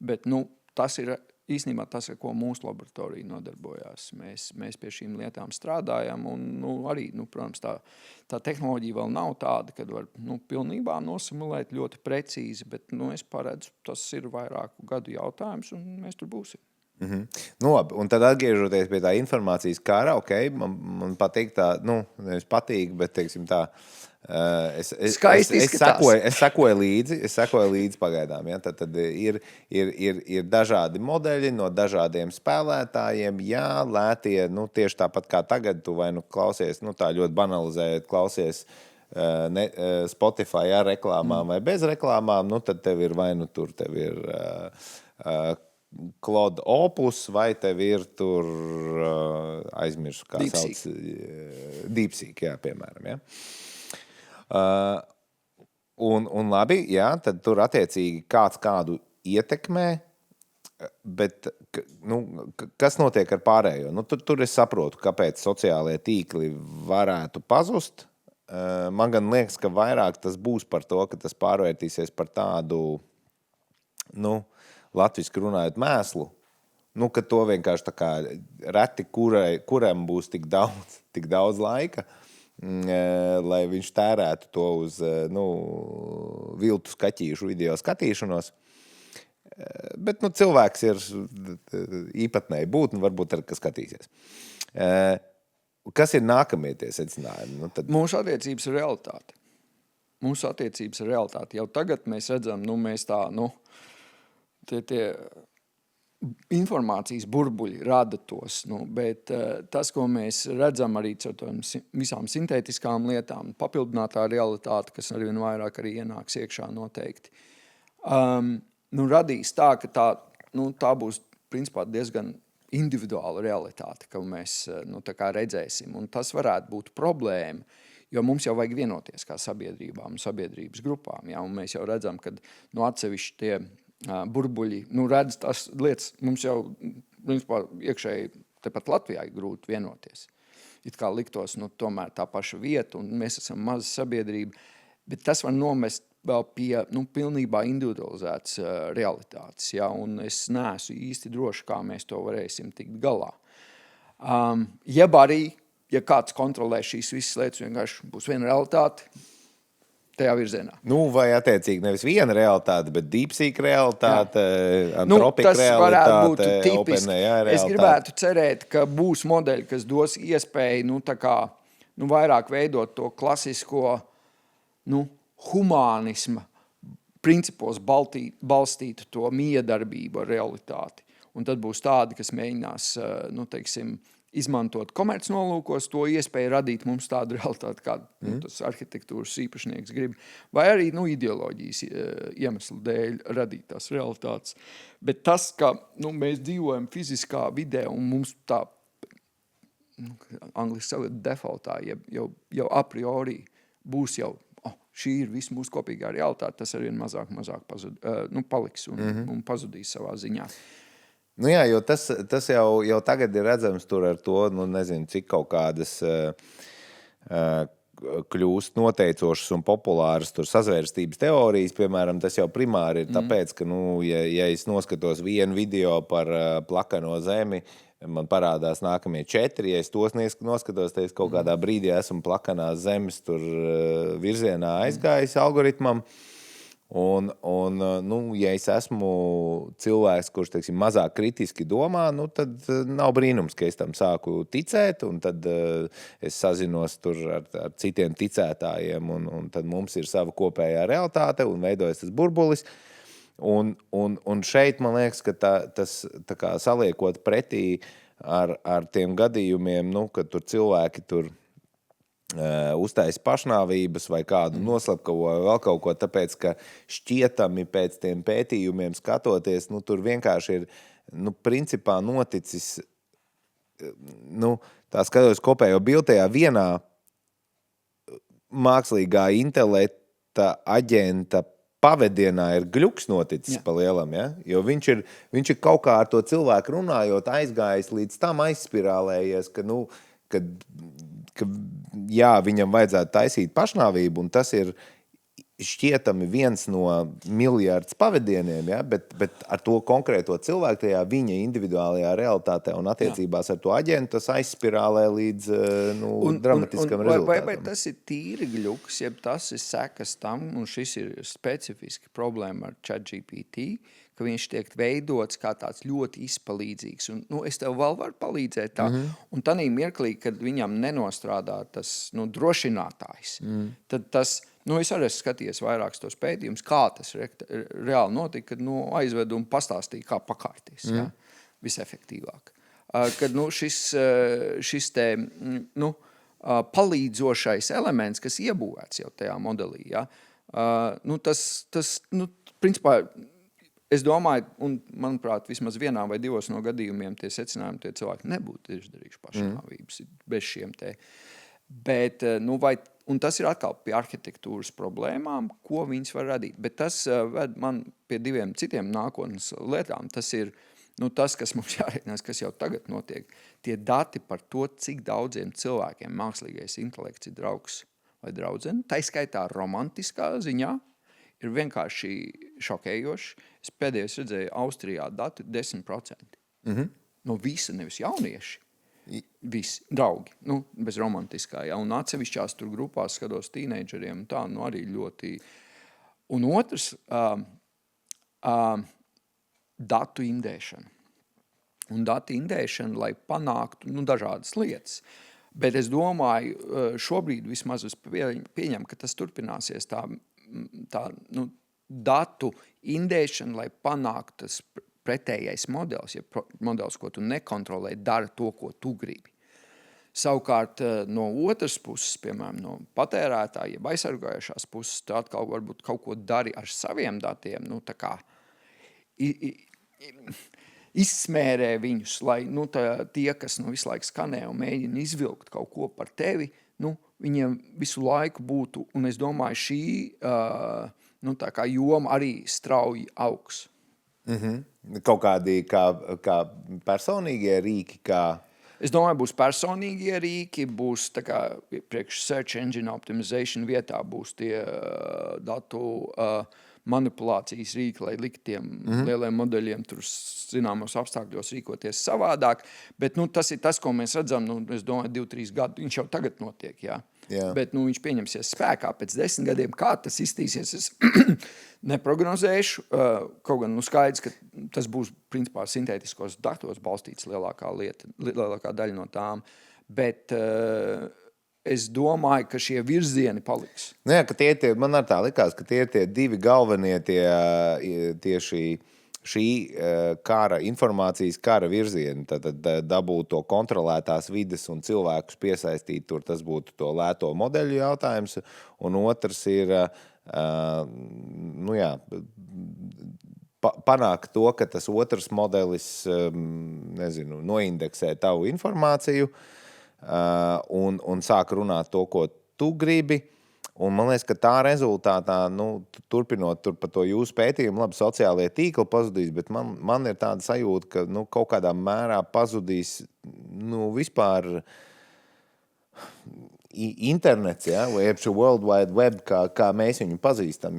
Bet, tas ir īstenībā tas, ar ko mūsu laboratorija nodarbojās. Mēs pie šīm lietām strādājam, un arī, protams, tā tehnoloģija vēl nav tāda, kad var pilnībā nosimulēt ļoti precīzi, bet es paredzu, tas ir vairāku gadu jautājums, un mēs tur būsim. Labi, un tad atgriežoties pie tā informācijas kara, man patīk tā, nevis patīk, bet, teiksim tā, es sekoju līdzi pagaidām, ja, tad ir dažādi modeļi no dažādiem spēlētājiem, jā, lētie, tieši tāpat kā tagad, tu vai klausies, tā ļoti banalizējot, klausies Spotify ar reklāmām vai bez reklāmām, tad tev ir vai tur tev ir Claude Opus, vai tev ir tur aizmirsu, kā sauc DeepSeek, jā, piemēram, jā. Un labi, jā, tad tur attiecīgi kāds kādu ietekmē, bet, kas notiek ar pārējo? Tur es saprotu, kāpēc sociālie tīkli varētu pazust. Man gan liekas, ka vairāk tas būs par to, ka tas pārvērtīsies par tādu, latviski runājot mēslu, ka to vienkārši tā kā reti, kuram būs tik daudz laika, lai viņš tērētu to uz viltu skaķīšu video skatīšanos. Bet cilvēks ir īpatnēji būtne, varbūt arī, kas skatīsies. Kas ir nākamie tie secinājumi? Mūsu attiecības ir realitāte. Jau tagad mēs redzam, mēs tā, tie informācijas burbuļi rada tos, bet tas, ko mēs redzam arī caur visām sintētiskām lietām, papildinātā realitāte, kas arvien vairāk arī ienāks iekšā noteikti, radīs tā, ka tā būs principā diezgan individuāla realitāte, ka mēs tā kā redzēsim, un tas varētu būt problēma, jo mums jau vajag vienoties kā sabiedrībām un sabiedrības grupām, ja, un mēs jau redzam, ka atsevišķi tie burbuļi, redz tās lietas, mums jau, principā, iekšēji tepat Latvijā ir grūti vienoties. It kā liktos, tomēr tā paša vieta, un mēs esam maza sabiedrība, bet tas var nomest vēl pie, pilnībā individualizētas realitātes, ja, un es neesmu īsti droši, kā mēs to varēsim tikt galā. Jeb arī, ja kāds kontrolē šīs visas lietas, vienkārši būs viena realitāte, tajā virzienā. Vai attiecīgi nevis viena realitāte, bet DeepSeek realitāte, Anthropic realitāte, OpenAI realitāte. Es gribētu cerēt, ka būs modeļi, kas dos iespēju, vairāk veidot to klasisko, humānisma principos balstītu to miedarbību ar realitāti. Un tad būs tādi, kas mēģinās, teiksim, izmantot komercnolūkos, to iespēju radīt mums tādu realitāti, kādu tas arhitektūras īpašnieks grib. Vai arī ideoloģijas iemeslu dēļ radīt tās realitātes. Bet tas, ka mēs dzīvojam fiziskā vidē un mums tā, angliski sakot, defaultā, jau a priori būs jau šī ir viss mūsu kopīgā realitāte, tas arvien mazāk paliks un pazudīs savā ziņā. Jā, jo tas jau tagad ir redzams tur ar to, nezinu, cik kaut kādas kļūst noteicošas un populāras tur sazvērstības teorijas, piemēram, tas jau primāri ir tāpēc, ka, ja es noskatos vienu video par plakano zemi, man parādās nākamie 4, ja es tos noskatos, tad es kaut kādā brīdī esmu plakanās zemes tur virzienā aizgājis algoritmam. Un ja es esmu cilvēks, kurš, teiksim, mazāk kritiski domā, tad nav brīnums, ka es tam sāku ticēt, un tad es sazinos tur ar citiem ticētājiem, un tad mums ir sava kopējā realitāte, un veidojas tas burbulis. Un šeit, man liekas, ka tas tā kā saliekot pretī ar tiem gadījumiem, kad tur cilvēki tur uztais pašnāvības vai kādu noslapkavo vai vēl kaut ko, tāpēc, ka šķietami pēc tiem pētījumiem skatoties, tur vienkārši ir, principā noticis, tā skatos kopējo biltajā vienā mākslīgā intelekta aģenta pavedienā ir gļuks noticis pa lielam, ja? Jo viņš ir kaut kā ar to cilvēku runājot aizgājis līdz tam aizspirālējies, ka viņam vajadzētu taisīt pašnāvību, un tas ir šķietami viens no miljards pavedieniem, ja? Bet ar to konkrēto cilvēku tajā viņa individuālajā realitātē un attiecībās ar to aģentu tas aizspirālē līdz dramatiskam rezultātam. Vai tas ir tīri gļuks, jeb tas ir sekas tam, un šis ir specifiski problēma ar ChatGPT, ka viņš tiek veidots kā tāds ļoti izpalīdzīgs. Un, es tev vēl varu palīdzēt tā. Un tanī mirklī, kad viņam nenostrādā tas drošinātājs, tad tas, es arī skaties vairākus tos pētījumus, kā tas reāli notika, kad aizvedu un pastāstīju, kā pakārties, visefektīvāk. Kad šis te, palīdzošais elements, kas iebūvēts jau tajā modelī, tas principā, es domāju, un manuprāt, vismaz vienā vai 2 no gadījumiem tie secinājumi, tie cilvēki nebūtu izdarījuši pašnāvības bez šiem te. Bet, un tas ir atkal pie arhitektūras problēmām, ko viņas var radīt. Bet tas ved man pie 2 citiem nākotnes lietām. Tas ir tas, kas mums jārēķinās, kas jau tagad notiek. Tie dati par to, cik daudziem cilvēkiem mākslīgais intelekts ir draugs vai draudzene, taiskaitā romantiskā ziņā, ir vienkārši šokējoši. Es pēdējais redzēju Austrijā datu 10%. No visa, nevis jaunieši. Visi draugi, bez romantiskā, ja, un atsevišķās tur grupās skatos tīneidžeriem, tā, arī ļoti. Un otrs, datu indēšana. Un datu indēšana, lai panāktu, dažādas lietas. Bet es domāju, šobrīd vismaz es pieņemu, ka tas turpināsies tā datu indēšana, lai panāktu tas pretējais modelis, ja modelis, ko tu nekontrolē, dara to, ko tu gribi. Savukārt, no otras puses, piemēram, no patērētāja, ja aizsargājušās puses, tu atkal varbūt kaut ko dari ar saviem datiem, tā kā izsmērē viņus, lai tie, kas visu laiku skanē un mēģina izvilkt kaut ko par tevi, viņiem visu laiku būtu, un es domāju, šī tā kā joma arī strauji augs. Kaut kādi kā personīgie rīki, kā... Es domāju, būs personīgie rīki, būs tā kā priekš search engine optimization vietā būs tie datu manipulācijas rīki, lai likt tiem lieliem modeļiem tur zināmos apstākļos rīkoties savādāk, bet tas ir tas, ko mēs redzam, es domāju, 2-3 gadu, viņš jau tagad notiek, jā. Bet viņš pieņemsies spēkā pēc 10 gadiem, kā tas iztīsies, es neprognozēšu, kaut gan skaidrs, ka tas būs principā sintētiskos datos balstīts lielākā daļa no tām, bet es domāju, ka šie virzieni paliks. Nē, ka man arī tā likās, ka tie ir tie divi galvenie tieši šī informācijas kara virzieni. Tad dabūt to kontrolētās vides un cilvēkus piesaistīt tur, tas būtu to lēto modeļu jautājums. Un otrs ir, panākt to, ka tas otrs modelis, noindeksē tavu informāciju, un sāk runāt to, ko tu gribi. Un man liekas, ka tā rezultātā, turpinot tur par to jūsu pētījumu, labi, sociālie tīkli pazudīs, bet man ir tāda sajūta, ka kaut kādā mērā pazudīs vispār internets, ja? Vai šo World Wide Web, kā mēs viņu pazīstam.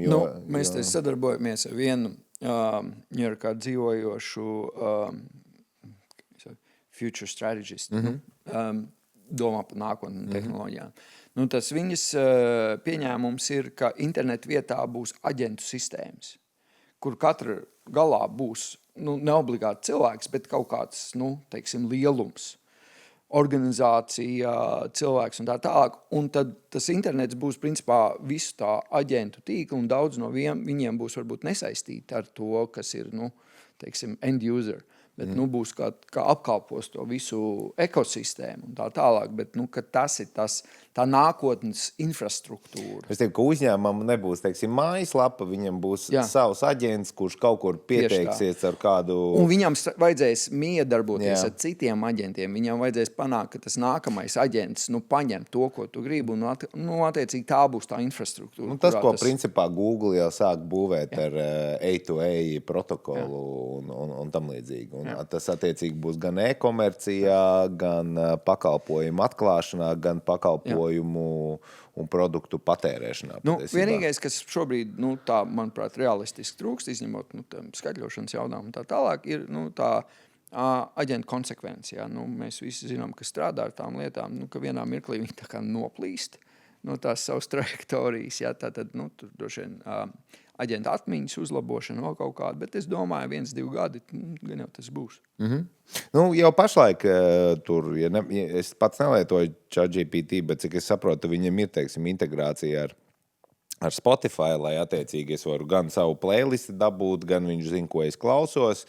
Mēs te sadarbojamies ar vienu ņujorkā dzīvojošu future strategist, domā par nākotnes tehnoloģijām. Tas viņas pieņēmums ir, ka internetu vietā būs aģentu sistēmas, kur katra galā būs neobligāti cilvēks, bet kaut kāds, lielums, organizācija, cilvēks un tā tālāk. Un tad tas internets būs principā visu tā aģentu tīklu, un daudz no viņiem būs varbūt nesaistīti ar to, kas ir, end user. Bet būs kā apkalpos to visu ekosistēmu un tā tālāk, bet ka tas ir tā nākotnes infrastruktūra. Es teiktu, ka uzņēmumam nebūs, mājaslapa, viņam būs savs aģents, kurš kaut kur pieteiksies ar kādu... Un viņam vajadzēs miedarboties ar citiem aģentiem, viņam vajadzēs panākt, ka tas nākamais aģents paņem to, ko tu gribi, un attiecīgi tā būs tā infrastruktūra. Tas, ko principā Google jau sāk būvēt ar A2A protokolu un tam līdzīgi. Un tas attiecīgi būs gan e-komercijā, gan pakalpojumu atklāšanā, gan pakalpojumu un produktu patērēšanā. Vienīgais, kas šobrīd, tā, manuprāt, realistiski trūkst, izņemot skaitļošanas jautājumu un tā tālāk, ir tā aģentu konsekvence. Mēs visi zinām, ka strādā ar tām lietām, ka vienā mirklī viņi tā kā noplīst no tās savas trajektorijas. Tātad, tur droši vien aģenta atmiņas uzlabošana vēl kaut kāda, bet es domāju, 1-2 gadi, gan jau tas būs. Jau pašlaik tur, es pats nelietoju ChatGPT, bet cik es saprotu, viņam ir, integrācija ar Spotify, lai attiecīgi es varu gan savu playlisti dabūt, gan viņš zina, ko es klausos,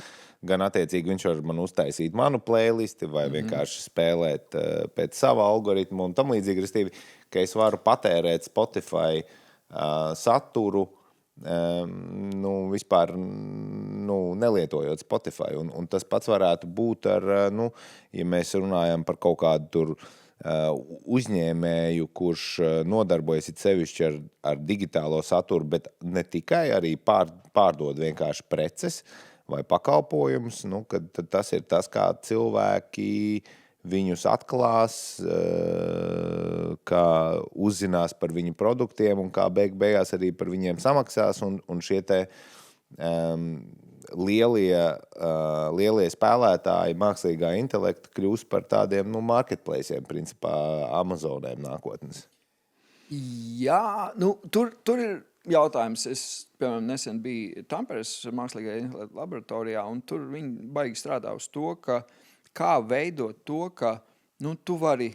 gan attiecīgi viņš var man uztaisīt manu playlisti vai vienkārši spēlēt pēc sava algoritmu un tam līdzīgi, restīvi, ka es varu patērēt Spotify saturu, vispār nelietojot Spotify. Un tas pats varētu būt ar, ja mēs runājam par kaut kādu tur uzņēmēju, kurš nodarbojas sevišķi ar digitālo saturu, bet ne tikai arī pārdod vienkārši preces vai pakalpojumus, kad tas ir tas, kā cilvēki viņus atklās, kā uzzinās par viņu produktiem un kā beigās arī par viņiem samaksās. Un šie te lielie spēlētāji mākslīgā intelekta kļūst par tādiem marketplaceiem, principā Amazonēm nākotnes. Jā, tur ir jautājums. Es, piemēram, nesen biju Tamperes mākslīgā intelekta laboratorijā, un tur viņi baigi strādā uz to, kā veidot to, ka tu vari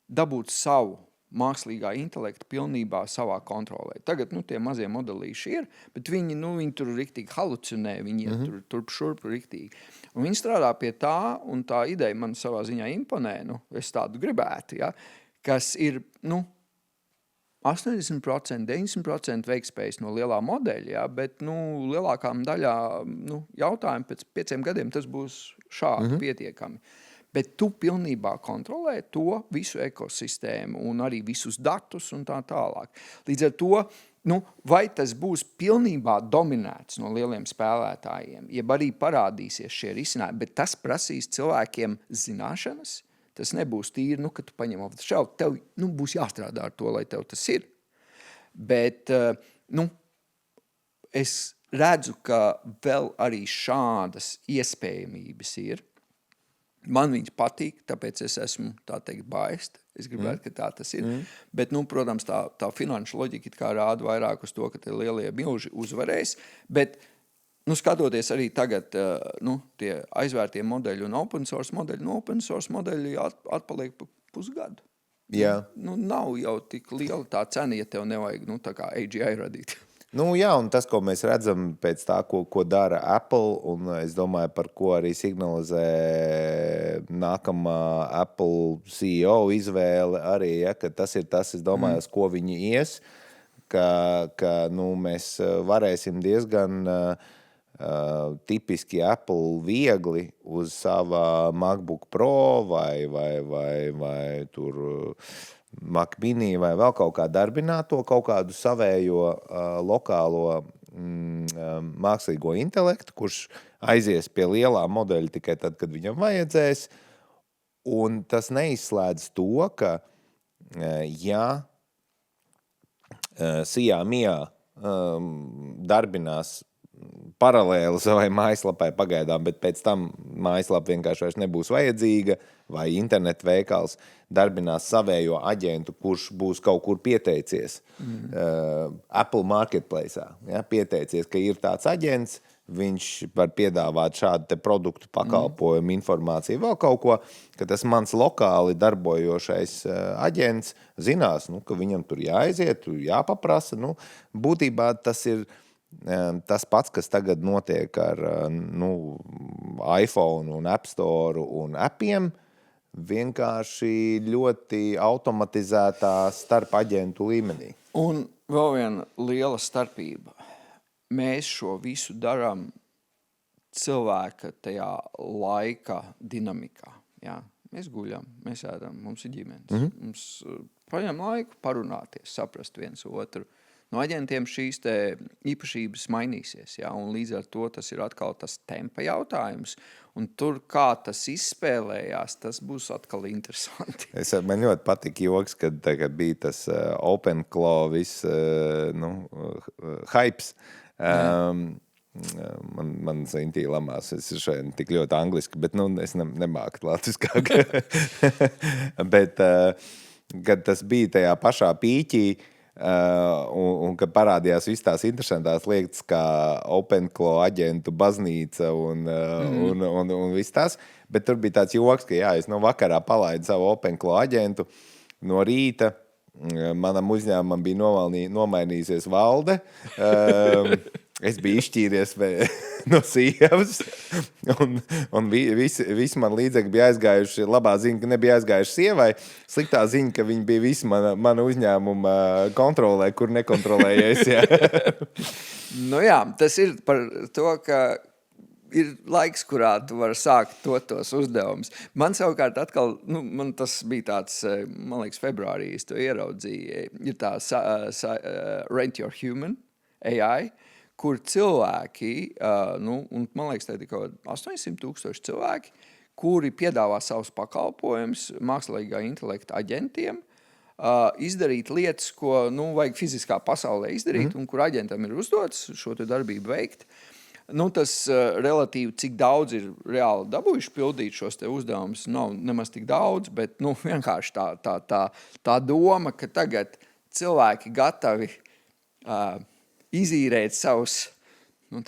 dabūt savu mākslīgā intelekta pilnībā savā kontrolē. Tagad tie mazie modelīši ir, bet viņi tur riktīgi halucinē, viņi ir turp šurp riktīgi. Un viņi strādā pie tā, un tā ideja man savā ziņā imponē, es tādu gribētu, kas ir 80%, 90% veikspējas no lielā modeļa, bet lielākām daļā jautājumu pēc 5 gadiem tas būs šādi pietiekami. Bet tu pilnībā kontrolē to visu ekosistēmu un arī visus datus un tā tālāk. Līdz ar to, vai tas būs pilnībā dominēts no lieliem spēlētājiem, jeb arī parādīsies šie risinājumi, bet tas prasīs cilvēkiem zināšanas. Tas nebūs tīri, ka tu paņem off-the-shelf. Tev būs jāstrādā ar to, lai tev tas ir. Bet, es redzu, ka vēl arī šādas iespējamības ir. Man viņas patīk, tāpēc es esmu, tā teikt, baist. Es gribētu, ka tā tas ir. Bet, protams, tā finanšu loģika it kā rāda vairāk uz to, ka tie lielie milži uzvarēs. Bet, skatoties arī tagad tie aizvērtie modeļi un open source modeļi, open source modeļi atpaliek pa pusgadu. Jā. Nav jau tik liela tā cena, ja tev nevajag, tā kā AGI radīt. Jā, un tas, ko mēs redzam pēc tā, ko dara Apple, un es domāju, par ko arī signalizē nākamā Apple CEO izvēle arī, ja, ka tas ir tas, es domāju, uz ko viņi ies, ka mēs varēsim diezgan tipiski Apple viegli uz sava MacBook Pro vai tur Mac Mini vai vēl kaut kā darbināt to kaut kādu savējo lokālo mākslīgo intelektu, kurš aizies pie lielā modeļa tikai tad, kad viņam vajadzēs. Un tas neizslēdz to, ka ja Xiaomi darbinās paralēli savai mājaslapai pagaidām, bet pēc tam mājaslapa vienkārši vairs nebūs vajadzīga, vai internetu veikals darbinās savējo aģentu, kurš būs kaut kur pieteicies Apple Marketplace'ā. Ja, pieteicies, ka ir tāds aģents, viņš var piedāvāt šādu te produktu pakalpojumu, informāciju, vēl kaut ko, ka tas mans lokāli darbojošais aģents zinās, ka viņam tur jāaiziet, jāpaprasa. Būtībā tas ir tas pats, kas tagad notiek ar iPhone un App Store un appiem, vienkārši ļoti automatizētā starp aģentu līmenī. Un vēl viena liela starpība. Mēs šo visu darām cilvēka tajā laika dinamikā. Jā? Mēs guļam, mēs ēdam, mums ir ģimenes. Mums paņem laiku parunāties, saprast viens otru. No aģentiem šīs te īpašības mainīsies, jā, un līdz ar to tas ir atkal tas tempa jautājums, un tur kā tas izspēlējās, tas būs atkal interesanti. Man ļoti patika joks, kad bija tas OpenClaw hypes. Man Zintī lamās, es šeit tik ļoti angliski, bet es nemāku latviskāk. Bet, kad tas bija tajā pašā pīķī, un kad parādījās viss tās interesantās lietas, kā OpenClaw aģentu baznīca un viss tas, bet tur bija tāds joks, ka es no vakarā palaidu savu OpenClaw aģentu, no rīta manam uzņēmumam bija nomainījusies valde, es biju izšķīries no sievas, un visi man līdzekļi bija aizgājuši, labā ziņa, ka nebija aizgājuši sievai, sliktā ziņa, ka viņi bija visi mana uzņēmuma kontrolē, kur nekontrolējies. Jā, tas ir par to, ka ir laiks, kurā tu vari sākt tos uzdevumus. Man savukārt atkal, man tas bija tāds, man liekas, februārī es to ieraudzīju, ir tā Rent Your Human, AI, kur cilvēki, un man liekas, tā ir kaut 800,000 cilvēki, kuri piedāvā savus pakalpojumus mākslīgā intelekta aģentiem, izdarīt lietas, ko vajag fiziskā pasaulē izdarīt, un kur aģentam ir uzdots šo te darbību veikt. Tas relatīvi, cik daudz ir reāli dabūjuši pildīt šos te uzdevumus, nav nemaz tik daudz, bet vienkārši tā doma, ka tagad cilvēki gatavi izīrēt savus,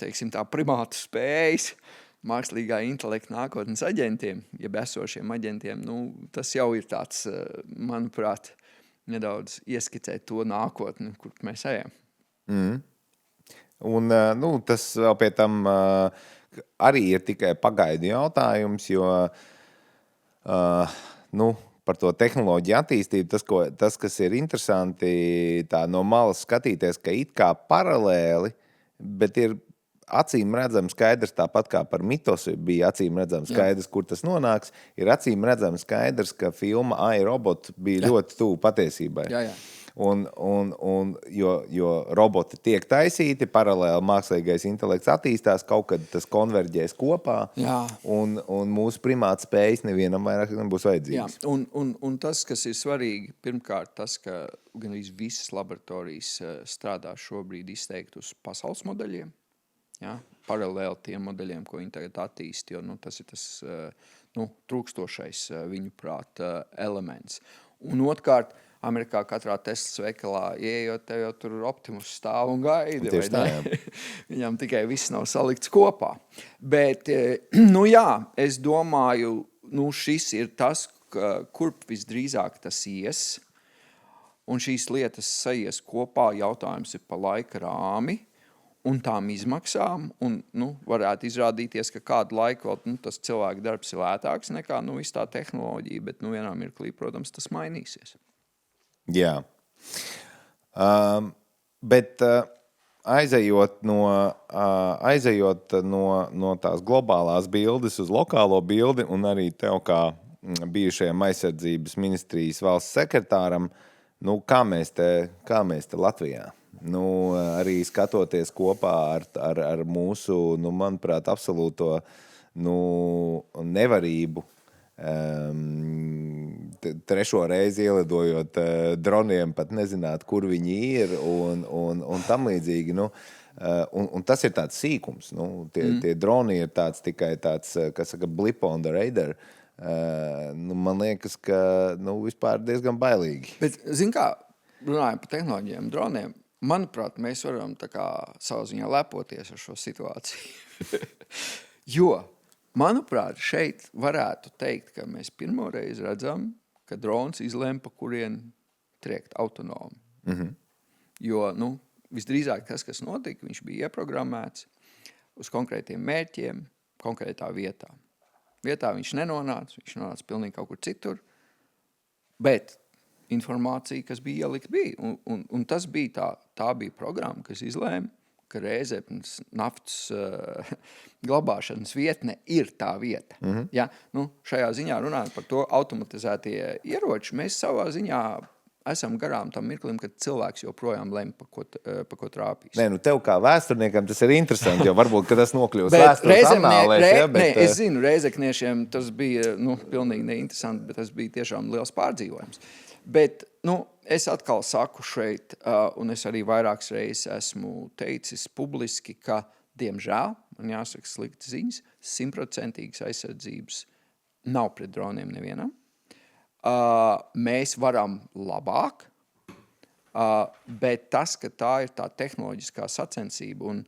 teiksim tā, primātu spējas mākslīgā intelekta nākotnes aģentiem, jeb esošiem aģentiem, tas jau ir tāds, manuprāt, nedaudz ieskicēt to nākotni, kur mēs ejam. Un tas vēl pie tam arī ir tikai pagaidu jautājums, jo par to tehnoloģiju attīstību, tas, kas ir interesanti tā no malas skatīties, ka it kā paralēli, bet ir acīm redzams skaidrs, tāpat kā par mitosu bija acīm redzams skaidrs, kur tas nonāks, ir acīm redzams skaidrs, ka filma iRobot bija ļoti tuvu patiesībai. Jā. Jo roboti tiek taisīti, paralēli mākslīgais intelekts attīstās, kaut kad tas konverģēs kopā, un mūsu primāta spējas nevienam vairāk nebūs vajadzīgas. Jā, un tas, kas ir svarīgi, pirmkārt tas, ka gan arī visas laboratorijas strādā šobrīd izteikti uz pasaules modeļiem, paralēli tiem modeļiem, ko viņi tagad attīst, jo tas ir tas trūkstošais viņu prāt elements. Un otrkārt, Amerikā katrā Teslas veikalā ieejot, tev jau tur Optimus stāv un gaida. Tieši tā, jā. Viņam tikai viss nav salikts kopā. Bet, es domāju, šis ir tas, kurp visdrīzāk tas ies, un šīs lietas saies kopā, jautājums ir pa laika rāmi, un tām izmaksām, un varētu izrādīties, ka kādu laiku vēl tas cilvēku darbs ir lētāks nekā viss tā tehnoloģija, bet vienā mirklī, protams, tas mainīsies. Jā. Bet aizejot no tās globālās bildes uz lokālo bildi, un arī tev kā bijušajam aizsardzības ministrijas valsts sekretāram, kā mēs te Latvijā? Arī skatoties kopā ar mūsu, manuprāt, absolūto nevarību, trešo reizi ielidojot droniem, pat nezināt, kur viņi ir un tam līdzīgi. Un tas ir tāds sīkums. Tie droni ir tikai tāds, kas saka, blip on the radar. Man liekas, ka vispār diezgan bailīgi. Bet, zin kā, runājam par tehnoloģijām, droniem, manuprāt, mēs varam tā kā savā ziņā lepoties ar šo situāciju. Jo, manuprāt, šeit varētu teikt, ka mēs pirmo reizi redzam, ka drons izlēma, pa kurien triekt autonomi. Jo, visdrīzāk tas, kas notika, viņš bija ieprogrammēts uz konkrētiem mērķiem, konkrētā vietā. Vietā viņš nonāca pilnīgi kaut kur citur, bet informācija, kas bija ielikt, bija. Un tas bija tā bija programma, kas izlēma, ka Rēzeknes naftas glabāšanas vietne ir tā vieta. Ja? Šajā ziņā runājot par to automatizētie ieroči, mēs savā ziņā esam garām tam mirklim, kad cilvēks joprojām lem, pa ko trāpīs. Nē, tev kā vēsturniekam tas ir interesanti, jo varbūt, ka tas nokļūs vēstures anālēs. Es zinu, Rēzekniešiem tas bija pilnīgi neinteresanti, bet tas bija tiešām liels pārdzīvojums. Bet, es atkal saku šeit, un es arī vairākas reizes esmu teicis publiski, ka, diemžēl, man jāsaka slikti ziņas, 100% aizsardzības nav pret droniem nevienam. Mēs varam labāk, bet tas, ka tā ir tā tehnoloģiskā sacensība, un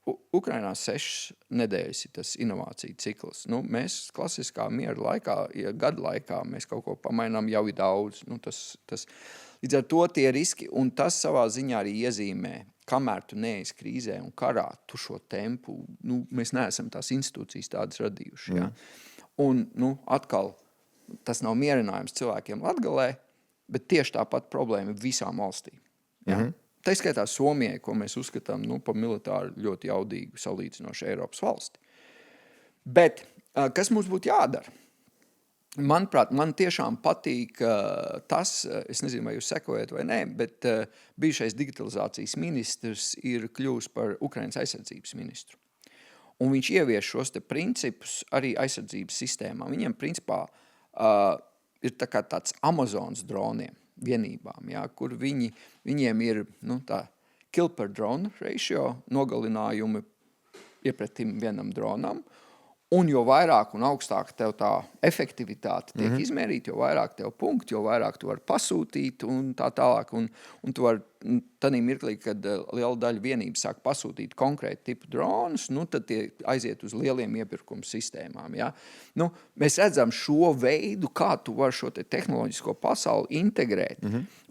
Ukrainā 6 nedēļas ir tas inovāciju cikls. Mēs klasiskā miera laikā, gadu laikā mēs kaut ko pamainām, jau ir daudz. Līdz ar to tie riski, un tas savā ziņā arī iezīmē, kamēr tu neesi krīzē un karā, tu šo tempu, mēs neesam tās institūcijas tādas radījuši. Ja? Un, atkal, tas nav mierinājums cilvēkiem Latgalē, bet tieši tāpat problēma ir visām valstīm. Ja? Tā izskaitā Somijai, ko mēs uzskatām par militāri ļoti jaudīgu salīdzinošu Eiropas valsti. Bet kas mums būtu jādara? Manuprāt, man tiešām patīk tas, es nezinu, vai jūs sekojat vai nē, bet bijušais digitalizācijas ministrs ir kļuvis par Ukrainas aizsardzības ministru. Un viņš ievieš šos te principus arī aizsardzības sistēmā. Viņiem principā ir tā kā tāds Amazonas droniem. Vienībām, ja, kur viņiem ir tā kill per drone ratio, nogalinājumi iepretim vienam dronam, un jo vairāk un augstāk tev tā efektivitāte tiek izmērīta, jo vairāk tev punkti, jo vairāk tu vari pasūtīt un tā tālāk, un tu vari tādā mirklī, kad liela daļa vienības sāk pasūtīt konkrētu tipu dronus, tad tie aiziet uz lieliem iepirkumu sistēmām. Ja? Mēs redzam šo veidu, kā tu vari šo te tehnoloģisko pasauli integrēt.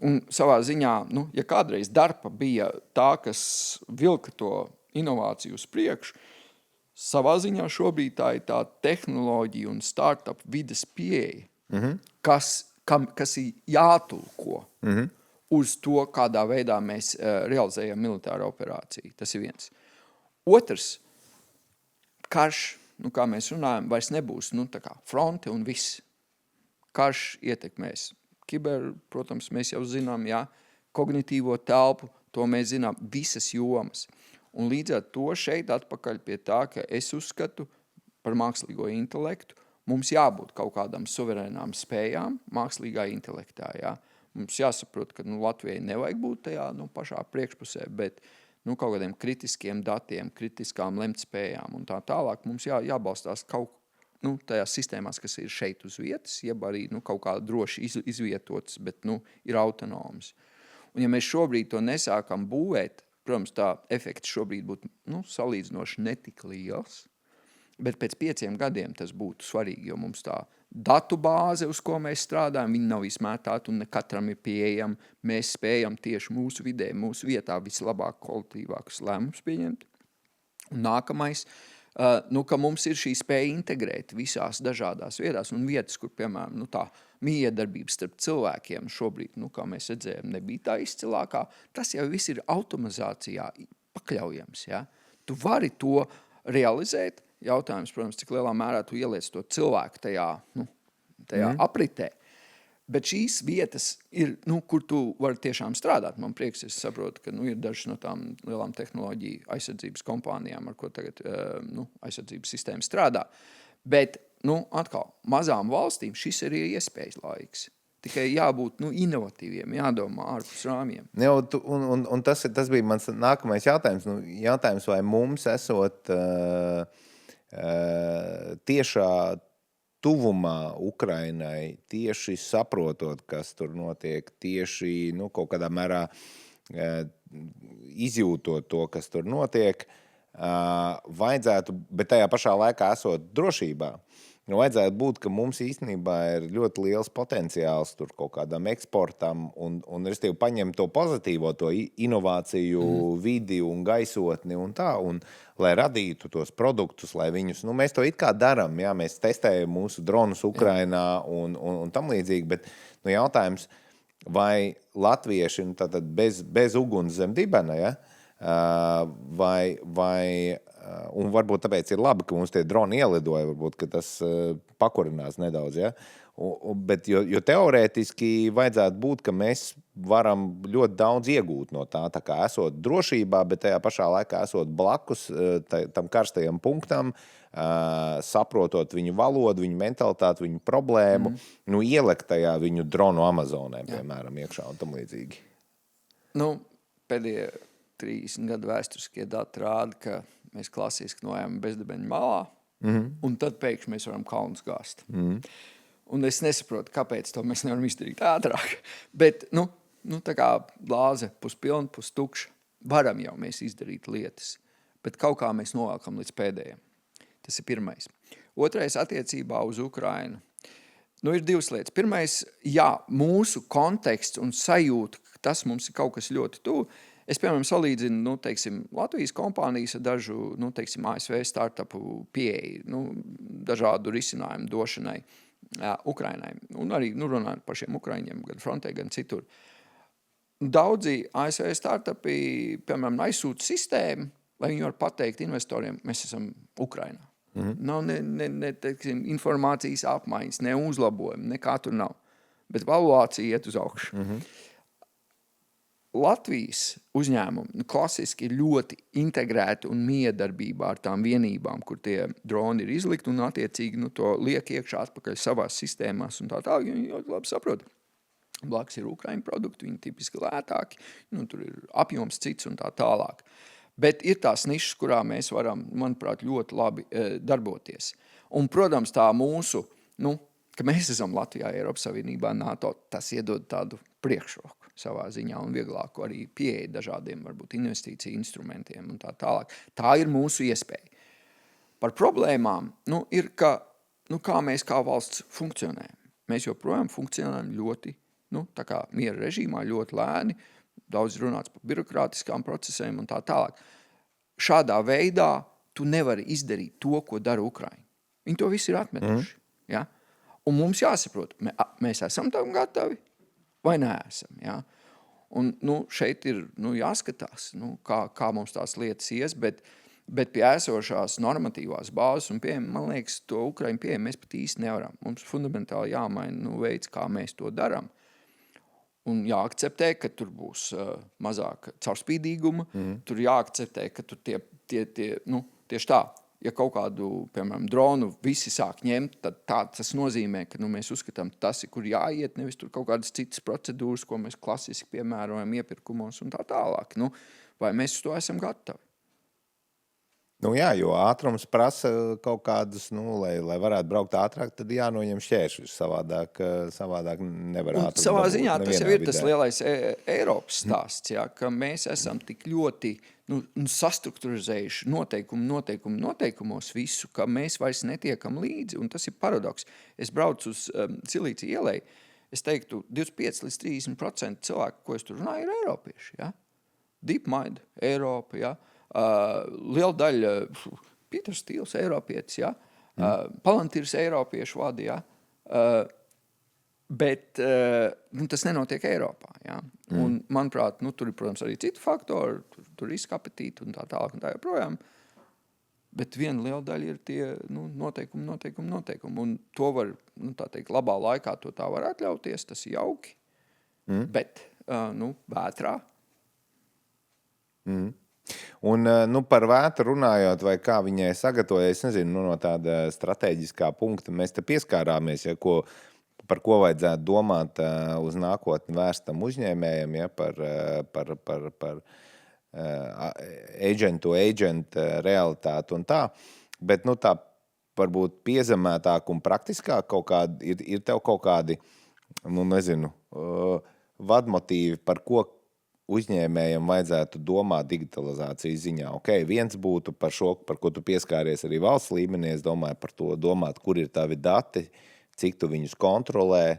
Un savā ziņā, ja kādreiz DARPA bija tā, kas vilka to inovāciju uz priekšu, savā ziņā šobrīd tā ir tā tehnoloģija un startup vides pieeja, kas ir jātulko uz to, kādā veidā mēs realizējam militāru operāciju. Tas ir viens. Otrs, karš, kā mēs runājam, vairs nebūs tā kā fronte un viss. Karš ietekmēs protams, mēs jau zinām, ja, kognitīvo telpu, to mēs zinām, visas jomas. Un līdz ar to šeit atpakaļ pie tā, ka es uzskatu par mākslīgo intelektu, mums jābūt kaut kādām suverēnām spējām mākslīgā intelektā. Ja? Mums jāsaprot, ka Latvijai nevajag būt tajā pašā priekšpusē, bet kaut kādiem kritiskiem datiem, kritiskām lemtspējām un tā tālāk mums jābalstās tajās sistēmās, kas ir šeit uz vietas, jeb arī kaut kā droši izvietotas, bet ir autonomas. Un ja mēs šobrīd to nesākam būvēt, protams, tā efekts šobrīd būtu salīdzinoši netik liels, bet pēc 5 gadiem tas būtu svarīgi, jo mums tā datu bāze, uz ko mēs strādājam, viņi nav izmētāti un ne katram ir pieejami. Mēs spējam tieši mūsu vidē, mūsu vietā vislabāk kvalitīvākus lēmumus pieņemt. Un nākamais, ka mums ir šī spēja integrēt visās dažādās vietās un vietas, kur, piemēram, tā miedarbība starp cilvēkiem šobrīd, kā mēs redzējām, nebija tā izcilākā. Tas jau viss ir automatizācijā pakļaujams, ja? Tu vari to realizēt. Jautājums, protams, cik lielā mērā tu ieliec to cilvēku tajā apritē. Bet šīs vietas ir, kur tu vari tiešām strādāt. Man prieks, es saprotu, ka ir dažas no tām lielām tehnoloģiju aizsardzības kompānijām, ar ko tagad aizsardzības sistēma strādā. Bet, atkal, mazām valstīm šis arī ir iespējas laiks. Tikai jābūt inovatīviem, jādomā ārpus rāmjiem. Un tas bija mans nākamais jautājums. Jautājums, vai mums esot tiešā tuvumā Ukrainai, tieši saprotot, kas tur notiek, tieši kaut kādā mērā izjūtot to, kas tur notiek, vajadzētu, bet tajā pašā laikā esot drošībā. Vajadzētu būt, ka mums īstenībā ir ļoti liels potenciāls tur kaut kādam eksportam un restīvi paņem to pozitīvo, to inovāciju vidi un gaisotni un tā, un lai radītu tos produktus, lai viņus, mēs to it kā daram, jā, mēs testējam mūsu dronus Ukrainā un tam līdzīgi, bet jautājums, vai latvieši tātad bez uguns zem dibena, ja, vai un varbūt tāpēc ir labi, ka mums tie droni ielidoja, varbūt, ka tas pakurinās nedaudz, ja? Bet jo teorētiski vajadzētu būt, ka mēs varam ļoti daudz iegūt no tā kā esot drošībā, bet tajā pašā laikā esot blakus tam karstajam punktam, saprotot viņu valodu, viņu mentalitāti, viņu problēmu, ielikt tajā viņu dronu Amazonē, piemēram, iekšā un tam līdzīgi. Pēdējie 30 gadu vēsturiskie dati rāda, ka mēs klasiski noejam bezdibeņu malā, un tad pēkšņi mēs varam kalnus gāzt. Un es nesaprotu, kāpēc to mēs nevaram izdarīt ātrāk. Bet, tā kā glāze puspilna, pustukša, varam jau mēs izdarīt lietas, bet kaut kā mēs novelkam līdz pēdējiem. Tas ir pirmais. Otrais attiecībā uz Ukrainu. Ir divas lietas. Pirmais, mūsu konteksts un sajūta, ka tas mums ir kaut kas ļoti tuvu. Es, piemēram, salīdzinu, Latvijas kompānijas ar dažu, ASV startupu pieeju, dažādu risinājumu došanai Ukrainai. Un arī, runājot par šiem Ukraiņiem, gan frontē, gan citur. Daudzi ASV startupi, piemēram, aizsūta sistēmu, lai viņi var pateikt investoriem, mēs esam Ukrainā. Nav informācijas apmaiņas, ne uzlabojumi, nekā tur nav. Bet valuācija iet uz augšu. Latvijas uzņēmumi klasiski ir ļoti integrēti un miedarbībā ar tām vienībām, kur tie droni ir izlikti un attiecīgi to liek iekšā atpakaļ savās sistēmās un tā. Viņi ļoti labi saprot. Blakus ir Ukraiņu produkti, viņi tipiski lētāki, tur ir apjoms cits un tā tālāk. Bet ir tās nišas, kurā mēs varam, manuprāt, ļoti labi darboties. Un, protams, tā mūsu, ka mēs esam Latvijā, Eiropas Savienībā, NATO, tas iedod tādu priekšroku savā ziņā un vieglāku arī pieeja dažādiem, varbūt, investīciju instrumentiem un tā tālāk. Tā ir mūsu iespēja. Par problēmām, ir, ka, kā mēs kā valsts funkcionējam. Mēs joprojām funkcionējam ļoti, tā kā miera režīmā, ļoti lēni, daudz runāts par birokrātiskām procesiem un tā tālāk. Šādā veidā tu nevari izdarīt to, ko dara Ukraiņa. Viņi to visu ir atmetuši. Ja? Un mums jāsaprot, mēs esam tam gatavi vai neesam. Ja? Un šeit ir jāskatās, kā mums tās lietas ies, bet pie esošās normatīvās bāzes un pieejam, man liekas, to Ukraiņu pieejam mēs pat īsti nevaram. Mums fundamentāli jāmaina veids, kā mēs to daram. Un jāakceptē, ka tur būs mazāk caurspīdīguma, tur jāakceptē, ka tur tieši tā, ja kaut kādu, piemēram, dronu visi sāk ņemt, tad tas nozīmē, ka mēs uzskatām, tas ir, kur jāiet, nevis tur kaut kādas citas procedūras, ko mēs klasiski piemērojam iepirkumos un tā tālāk. Vai mēs uz to esam gatavi? Nu jā, jo ātrums prasa kaut kādus, lai varētu braukt ātrāk, tad jānoņem šķēršļus, savādāk nevar Un ātrumu savā dabūt ziņā tas jau nevienā ir tas vidē. lielais Eiropas stāsts, jā, ka mēs esam tik ļoti sastrukturizējuši noteikumos visu, ka mēs vairs netiekam līdzi, un tas ir paradoks. Es braucu uz Silīcija ielai, es teiktu 25 līdz 30% cilvēku, ko es tur runāju, ir eiropieši, jā. DeepMind, Eiropa, jā. Liela daļa Pīters Stīls, eiropietis, jā. Palantirs, eiropiešu vadi, jā. Bet tas nenotiek Eiropā, jā. Un, manuprāt, tur ir, protams, arī citi faktori, tur riska apetīti un tā tālāk un tā joprojām. Bet viena liela daļa ir tie noteikumi. Un to var, tā teikt, labā laikā to tā var atļauties, tas ir jauki. Bet, vētrā. Un par vētru runājot, vai kā viņai sagatavoja, es nezinu, no tāda strateģiskā punkta, mēs te pieskārāmies, ja, par ko vajadzētu domāt uz nākotni vērstam uzņēmējiem, ja, par agent realitāti un tā, bet tā varbūt piezemētāk un praktiskāk kaut kādi, ir tev kaut kādi, vadmotīvi, par ko uzņēmējiem vajadzētu domāt digitalizācijas ziņā. Viens būtu par šo, par ko tu pieskāries arī valsts līmenī, es domāju par to domāt, kur ir tavi dati, cik tu viņus kontrolē,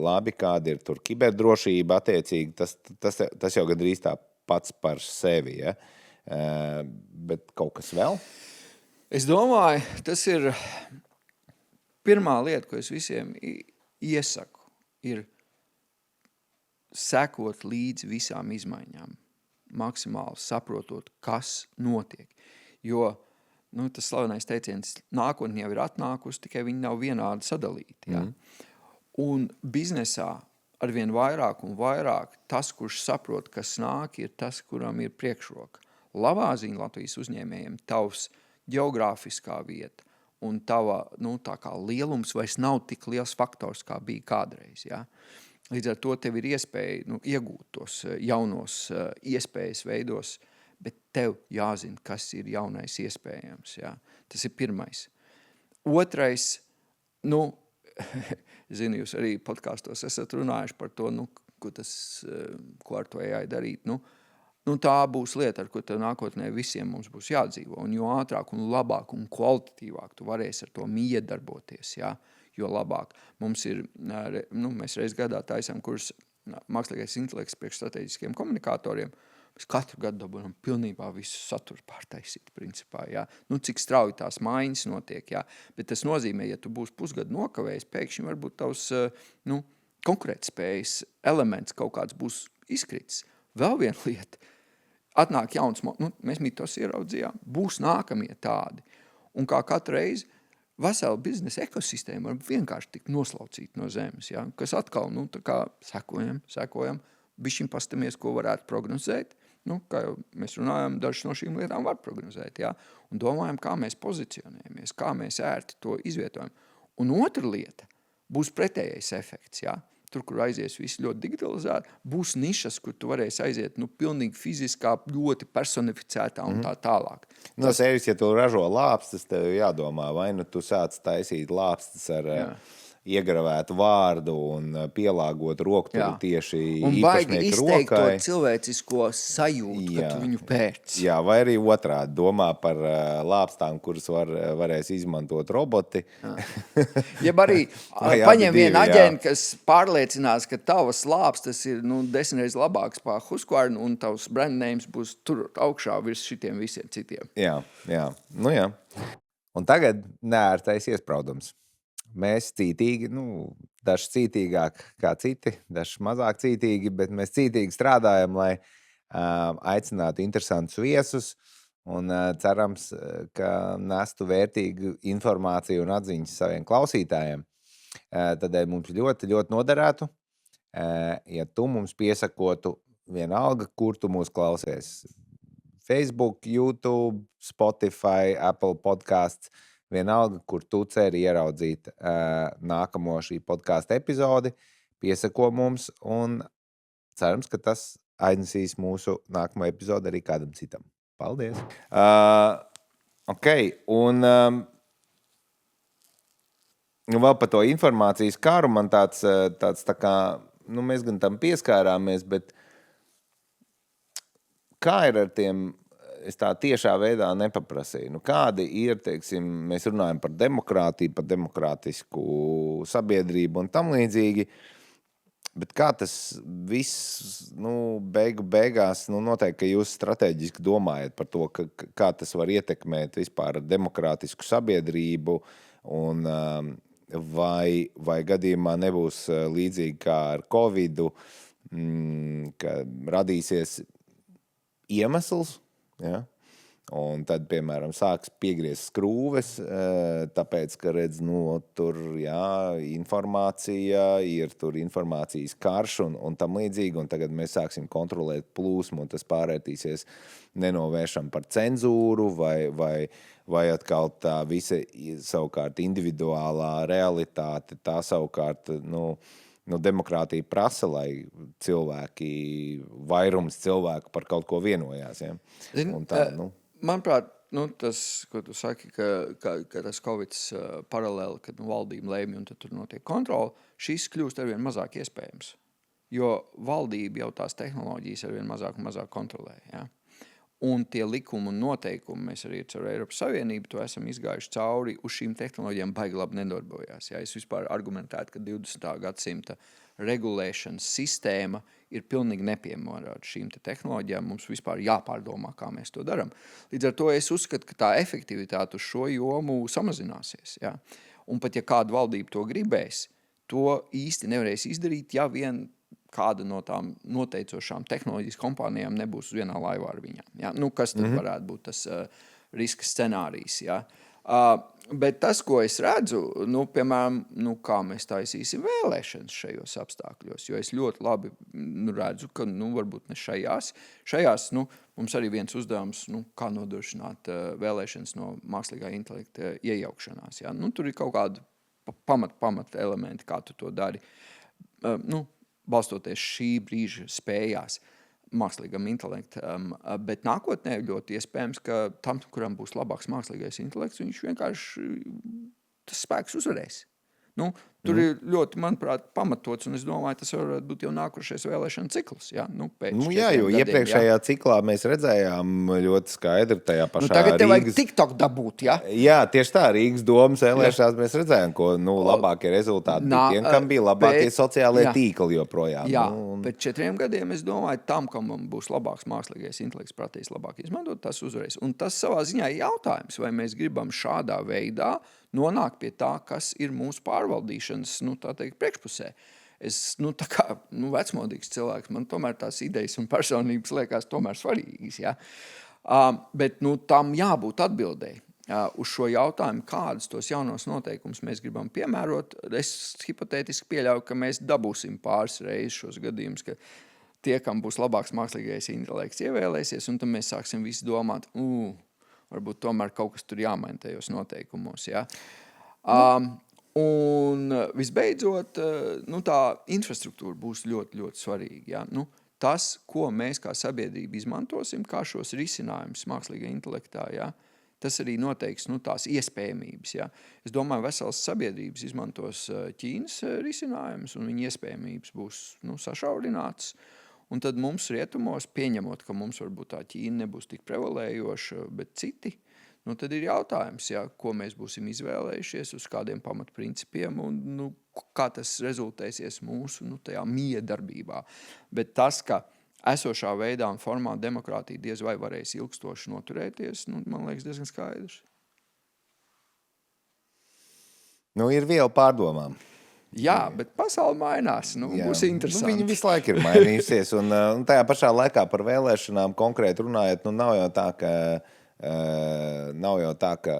labi, kāda ir tur kiberdrošība attiecīgi, tas jau gandrīz tā pats par sevi, ja? Bet kaut kas vēl? Es domāju, tas ir pirmā lieta, ko es visiem iesaku, ir sekot līdzi visām izmaiņām, maksimāli saprotot, kas notiek. Jo tas slavenais teiciens, nākotne jau ir atnākusi, tikai viņi nav vienādi sadalīti. Ja? Un biznesā arvien vairāk un vairāk tas, kurš saprot, kas nāk, ir tas, kuram ir priekšroka. Labā ziņa Latvijas uzņēmējiem tavs ģeogrāfiskā vieta un tava, tā kā lielums vairs nav tik liels faktors, kā bija kādreiz. Ja? Līdz ar to tev ir iespēja iegūt tos jaunos iespējas veidos, bet tev jāzina, kas ir jaunais iespējams. Ja? Tas ir pirmais. Otrais, zinu, jūs arī podkastos esat runājuši par to, ko ar to AI darīt. Tā būs lieta, ar ko tev nākotnē visiem mums būs jādzīvo. Un jo ātrāk un labāk un kvalitatīvāk tu varēsi ar to iedarboties, ja? Jo labāk. Mums ir, mēs reiz gadā taisām kurs mākslīgais intelekts priekš strateģiskiem komunikatoriem. Mēs katru gadu dabūjam pilnībā visu saturu pārtaisīt, principā, jā. Cik strauji tās maiņas notiek, jā. Bet tas nozīmē, ja tu būsi pusgadu nokavējis, pēkšņi varbūt tavs, konkurētspējas elements kaut kāds būs izkritis. Vēl viena lieta. Atnāk jauns, mēs mitos ieraudzījām, būs nākamie tādi. Un kā katru reizi, vesela biznesa ekosistēma var vienkārši tikt noslaucīt no zemes, ja? Kas atkal, tā kā sekojam, bišķiņ pastamies, ko varētu prognozēt. Kā jau mēs runājam, dažas no šīm lietām var prognozēt, ja? Un domājam, kā mēs pozicionējamies, kā mēs ērti to izvietojam. Un otra lieta būs pretējais efekts, ja? Tur, kur aizies viss ļoti digitalizēti, būs nišas, kur tu varēsi aiziet pilnīgi fiziskā, ļoti personificētā un tā tālāk. Sēvis, ja tu ražo lāpstas, tev jādomā, vai tu sāc taisīt lāpstas ar iegravētu vārdu un pielāgot rokturu tieši īpašnieku rokai. Un baigi izteikt to cilvēcisko sajūtu, ka tu viņu pēc. Jā, vai arī otrādi domā par lāpstām, kuras varēs izmantot roboti. Jeb arī paņem vienu aģentu, kas pārliecinās, ka tavas lāpstas ir 10 reizes labāks par Husqvarna un tavs brand names būs tur augšā virs šitiem visiem citiem. Jā. Un tagad neērtais iespraudums. Mēs cītīgi, daži cītīgāk kā citi, daži mazāk cītīgi, bet mēs cītīgi strādājam, lai aicinātu interesantus viesus un cerams, ka nestu vērtīgu informāciju un atziņas saviem klausītājiem. Tādēļ mums ļoti, ļoti noderētu, ja tu mums piesakotu vienalga, kur tu mūs klausies. Facebook, YouTube, Spotify, Apple podcasts. Vienalga, kur tu ceri ieraudzīt nākamo šī podkāsta epizodi, piesako mums un cerams, ka tas aiznesīs mūsu nākamo epizodi arī kādam citam. Paldies! Ok, un vēl par to informācijas kāru man tāds tā kā, mēs gan tam pieskārāmies, bet kā ir ar tiem, es tā tiešā veidā nepaprasīju, kādi ir, teiksim, mēs runājam par demokrātiju, par demokrātisku sabiedrību un tam līdzīgi, bet kā tas viss, beigās, noteikti, ka jūs strateģiski domājat par to, kā tas var ietekmēt vispār demokrātisku sabiedrību un vai gadījumā nebūs līdzīgi kā ar Covidu, ka radīsies iemesls, ja? Un tad, piemēram, sāks piegriezt skrūves, tāpēc, ka redz, tur, informācija, ir tur informācijas karš un tam līdzīgi, un tagad mēs sāksim kontrolēt plūsmu, un tas pārvērtīsies nenovēršam par cenzūru, vai atkal tā visa savukārt individuālā realitāte, tā savukārt, demokrātija prasa, lai vairums cilvēku par kaut ko vienojās. Ja? Un tā, Manuprāt, tas, ko tu saki, ka tas Covids paralēli, kad valdība lēmj un tad tur notiek kontrola, šis kļūst arvien mazāk iespējams, jo valdība jau tās tehnoloģijas arvien mazāk un mazāk kontrolē. Ja? Un tie likumi un noteikumi, mēs arī ar Eiropas Savienību to esam izgājuši cauri, uz šīm tehnoloģijām baigi labi nedarbojās. Ja? Es vispār argumentētu, ka 20. gadsimta regulēšanas sistēma ir pilnīgi nepiemērota šīm tehnoloģijām. Mums vispār jāpārdomā, kā mēs to darām. Līdz ar to es uzskatu, ka tā efektivitāte uz šo jomu samazināsies. Ja? Un pat ja kāda valdība to gribēs, to īsti nevarēs izdarīt, ja vien kāda no tām noteicošām tehnoloģijas kompānijām nebūs uz vienā laivā ar viņām. Ja? Kas tad varētu būt tas riska scenārijs? Ja? Bet tas, ko es redzu, piemēram, kā mēs taisīsim vēlēšanas šajos apstākļos, jo es ļoti labi redzu, ka varbūt ne šajās mums arī viens uzdevums, kā nodrošināt vēlēšanas no mākslīgā intelekta iejaukšanās. Ja? Tur ir kaut kādi pamat elementi, kā tu to dari, balstoties šī brīža spējās mākslīgam intelektam, bet nākotnē ļoti iespējams, ka tam, kuram būs labāks mākslīgais intelekts, viņš vienkārši tas spēks uzvarēs. Tur ir ļoti, manuprāt, pamatots, un es domāju, tas varētu būt jau nākošais vēlēšana cikls. Ja? Jo iepriekšējā ciklā mēs redzējām ļoti skaidri tajā pašā tagad tev vajag TikTok dabūt, ja? Jā, tieši tā, Rīgas domas vēlēšanās mēs redzējām, ko labākie rezultāti bija tiem, kam bija labākie sociālie tīkli joprojām. Jā, pēc 4 gadiem es domāju, tam, kam būs labāks mākslīgais intelekts, prātīs labāk izmantot, tas uzvarēs. Un tas savā ziņā ir jautājums, vai mēs gribam šādā veidā nonākt pie tā, kas ir mūsu pārvaldīšanas, tā teikt, priekšpusē. Es, tā kā, vecmodīgs cilvēks, man tomēr tās idejas un personības liekas tomēr svarīgas, ja? Bet, tam jābūt atbildēji uz šo jautājumu, kādus tos jaunos noteikumus mēs gribam piemērot. Es hipotētiski pieļauju, ka mēs dabūsim pāris reizes šos gadījumus, ka tie, kam būs labāks mākslīgais intelekts, ievēlēsies, un tad mēs sāksim visi domāt, varbūt tomēr kaut kas tur jāmaina tajos noteikumos. Ja? Un visbeidzot, tā infrastruktūra būs ļoti, ļoti svarīga. Ja? Tas, ko mēs kā sabiedrība izmantosim, kā šos risinājumus mākslīgā intelektā, ja? Tas arī noteiks tās iespējamības. Ja? Es domāju, veselas sabiedrības izmantos Ķīnas risinājumus, un viņa iespējamības būs sašaurinātas. Un tad mums rietumos, pieņemot, ka mums varbūt tā Ķīna nebūs tik prevalējoša, bet citi, tad ir jautājums, ja, ko mēs būsim izvēlējušies, uz kādiem pamatprincipiem un kā tas rezultēsies mūsu tajā miedarbībā. Bet tas, ka esošā veidā un formā demokrātija diez vai varēs ilgstoši noturēties, man liekas diezgan skaidrs. Ir viela pārdomām. Jā, bet pasaule mainās. Būs interesanti. Viņa visu laiku ir mainījusies. Un tajā pašā laikā par vēlēšanām konkrēti runājot, nav jau tā, ka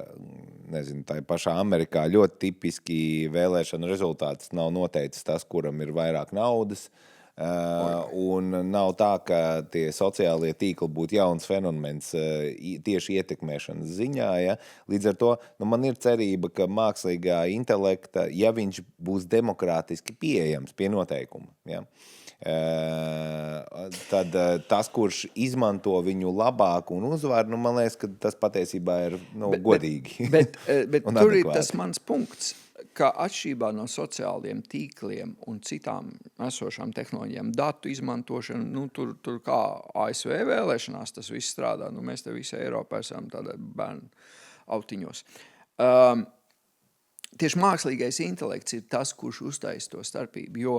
nezinu, tā pašā Amerikā ļoti tipiski vēlēšana rezultāts nav noteicis tas, kuram ir vairāk naudas. Un nav tā, ka tie sociālie tīkli būtu jauns fenomens tieši ietekmēšanas ziņā. Ja? Līdz ar to man ir cerība, ka mākslīgā intelekta, ja viņš būs demokrātiski pieejams pie noteikuma, ja? Tad tas, kurš izmanto viņu labāk un uzvar, man liekas, ka tas patiesībā ir godīgi. Bet tur ir tas mans punkts, ka atšķirībā no sociāliem tīkliem un citām esošām tehnoloģijām, datu izmantošana, tur kā ASV vēlēšanās tas viss strādā, mēs te visi Eiropā esam tādā bērnu autiņos. Tieši mākslīgais intelekts ir tas, kurš uztais to starpību, jo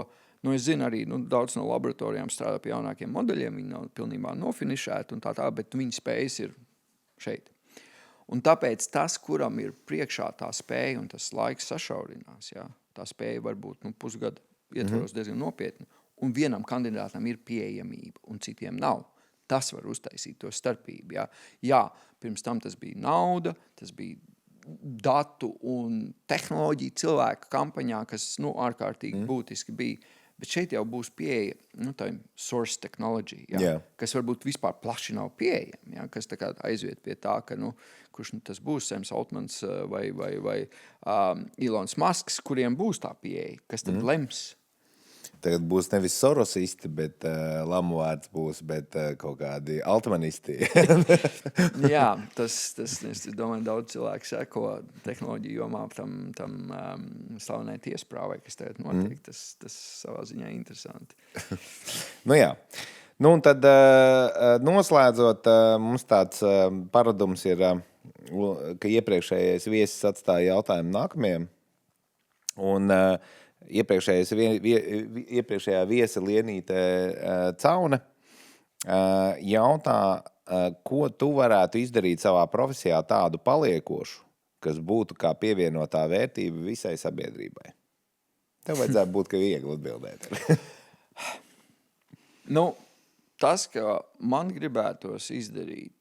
es zinu arī, daudz no laboratorijām strādā pie jaunākiem modeļiem, viņi nav pilnībā nofinišēti un tā, bet viņa spējas ir šeit. Un tāpēc tas, kuram ir priekšā tā spēja un tas laiks sašaurinās, jā, tā spēja var būt pusgada ietvaros diezgan nopietni, un vienam kandidātam ir pieejamība un citiem nav. Tas var uztaisīt to starpību. Jā, pirms tam tas bija nauda, tas bija datu un tehnoloģiju cilvēku kampaņā, kas ārkārtīgi būtiski bija. Bet šeit jau būs pieeja tā source technology, kas varbūt vispār plaši nav pieejama, kas tā kā aizviet pie tā, ka kurš tas būs, Sams Altmans vai Elons Musks, kuriem būs tā pieeja, kas tad lems. Tagad būs nevis sorosisti, bet lamu vārds būs, bet kaut kādi altmanisti. Jā, tas es domāju, daudz cilvēku seko tehnoloģiju jomā tam slavenai tiesprāvai, kas tagad notiek. Tas savā ziņā interesanti. Jā. Un tad noslēdzot, mums tāds paradums ir, ka iepriekšējais viesis atstāja jautājumu nākamajam. Un iepriekšējā viesa Lienīte Caune jautā, ko tu varētu izdarīt savā profesijā tādu paliekošu, kas būtu kā pievienotā vērtība visai sabiedrībai. Tev vajadzētu būt, ka viegli atbildēt. Tas, ka man gribētos izdarīt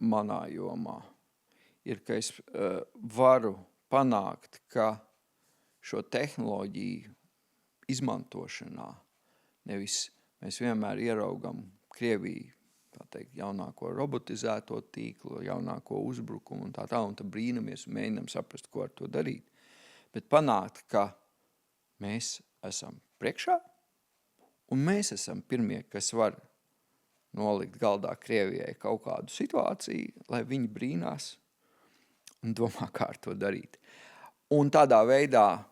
manā jomā, ir, ka es varu panākt, ka šo tehnoloģiju izmantošanā nevis mēs vienmēr ieraugam Krieviju, tā teikt, jaunāko robotizēto tīklu, jaunāko uzbrukumu un tā, un tad brīnamies un mēģinam saprast, ko ar to darīt. Bet panākt, ka mēs esam priekšā un mēs esam pirmie, kas var nolikt galdā Krievijai kaut kādu situāciju, lai viņi brīnās un domā, kā ar to darīt. Un tādā veidā,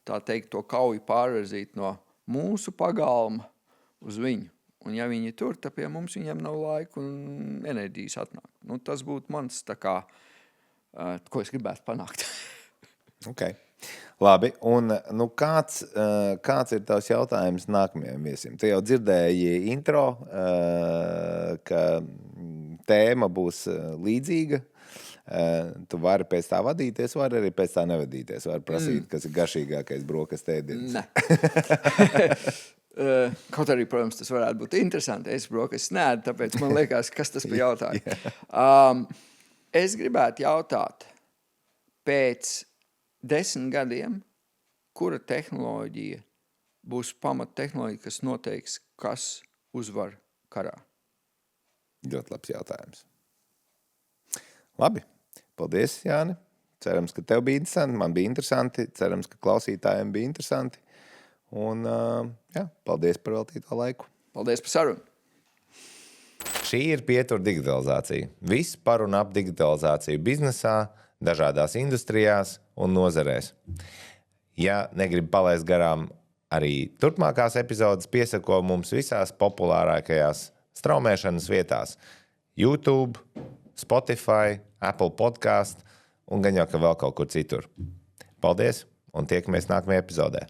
tā teikt, to kauju pārvirzīt no mūsu pagalma uz viņu. Un ja viņi tur, tad pie mums viņiem nav laika un enerģijas atnāk. Tas būtu mans, tā kā, ko es gribētu panākt. Ok. Labi, un kāds ir tavs jautājums nākamajam viesim? Tu jau dzirdēji intro, ka tēma būs līdzīga. Tu vari pēc tā vadīties, vari arī pēc tā nevadīties. Vari prasīt, kas ir garšīgākais brokastu ēdiens. Ne. Kaut arī, protams, tas varētu būt interesanti. Es brokastu neēdu, tāpēc man liekas, kas tas par jautājumu. Es gribētu jautāt, pēc 10 gadiem, kura tehnoloģija būs pamattehnoloģija, kas noteiks, kas uzvar karā? Ļoti labs jautājums. Labi. Paldies, Jāni. Cerams, ka tev bija interesanti, man bija interesanti. Cerams, ka klausītājiem bija interesanti. Un, paldies par veltīto laiku. Paldies par sarunu. Šī ir Pietura digitalizācija. Viss par un ap digitalizāciju biznesā, dažādās industrijās un nozarēs. Ja negribi palaist garām arī turpmākās epizodes, piesako mums visās populārākajās straumēšanas vietās. YouTube, Spotify, Apple Podcast un gan jau, ka vēl kaut kur citur. Paldies un tiekamies nākamajā epizodē.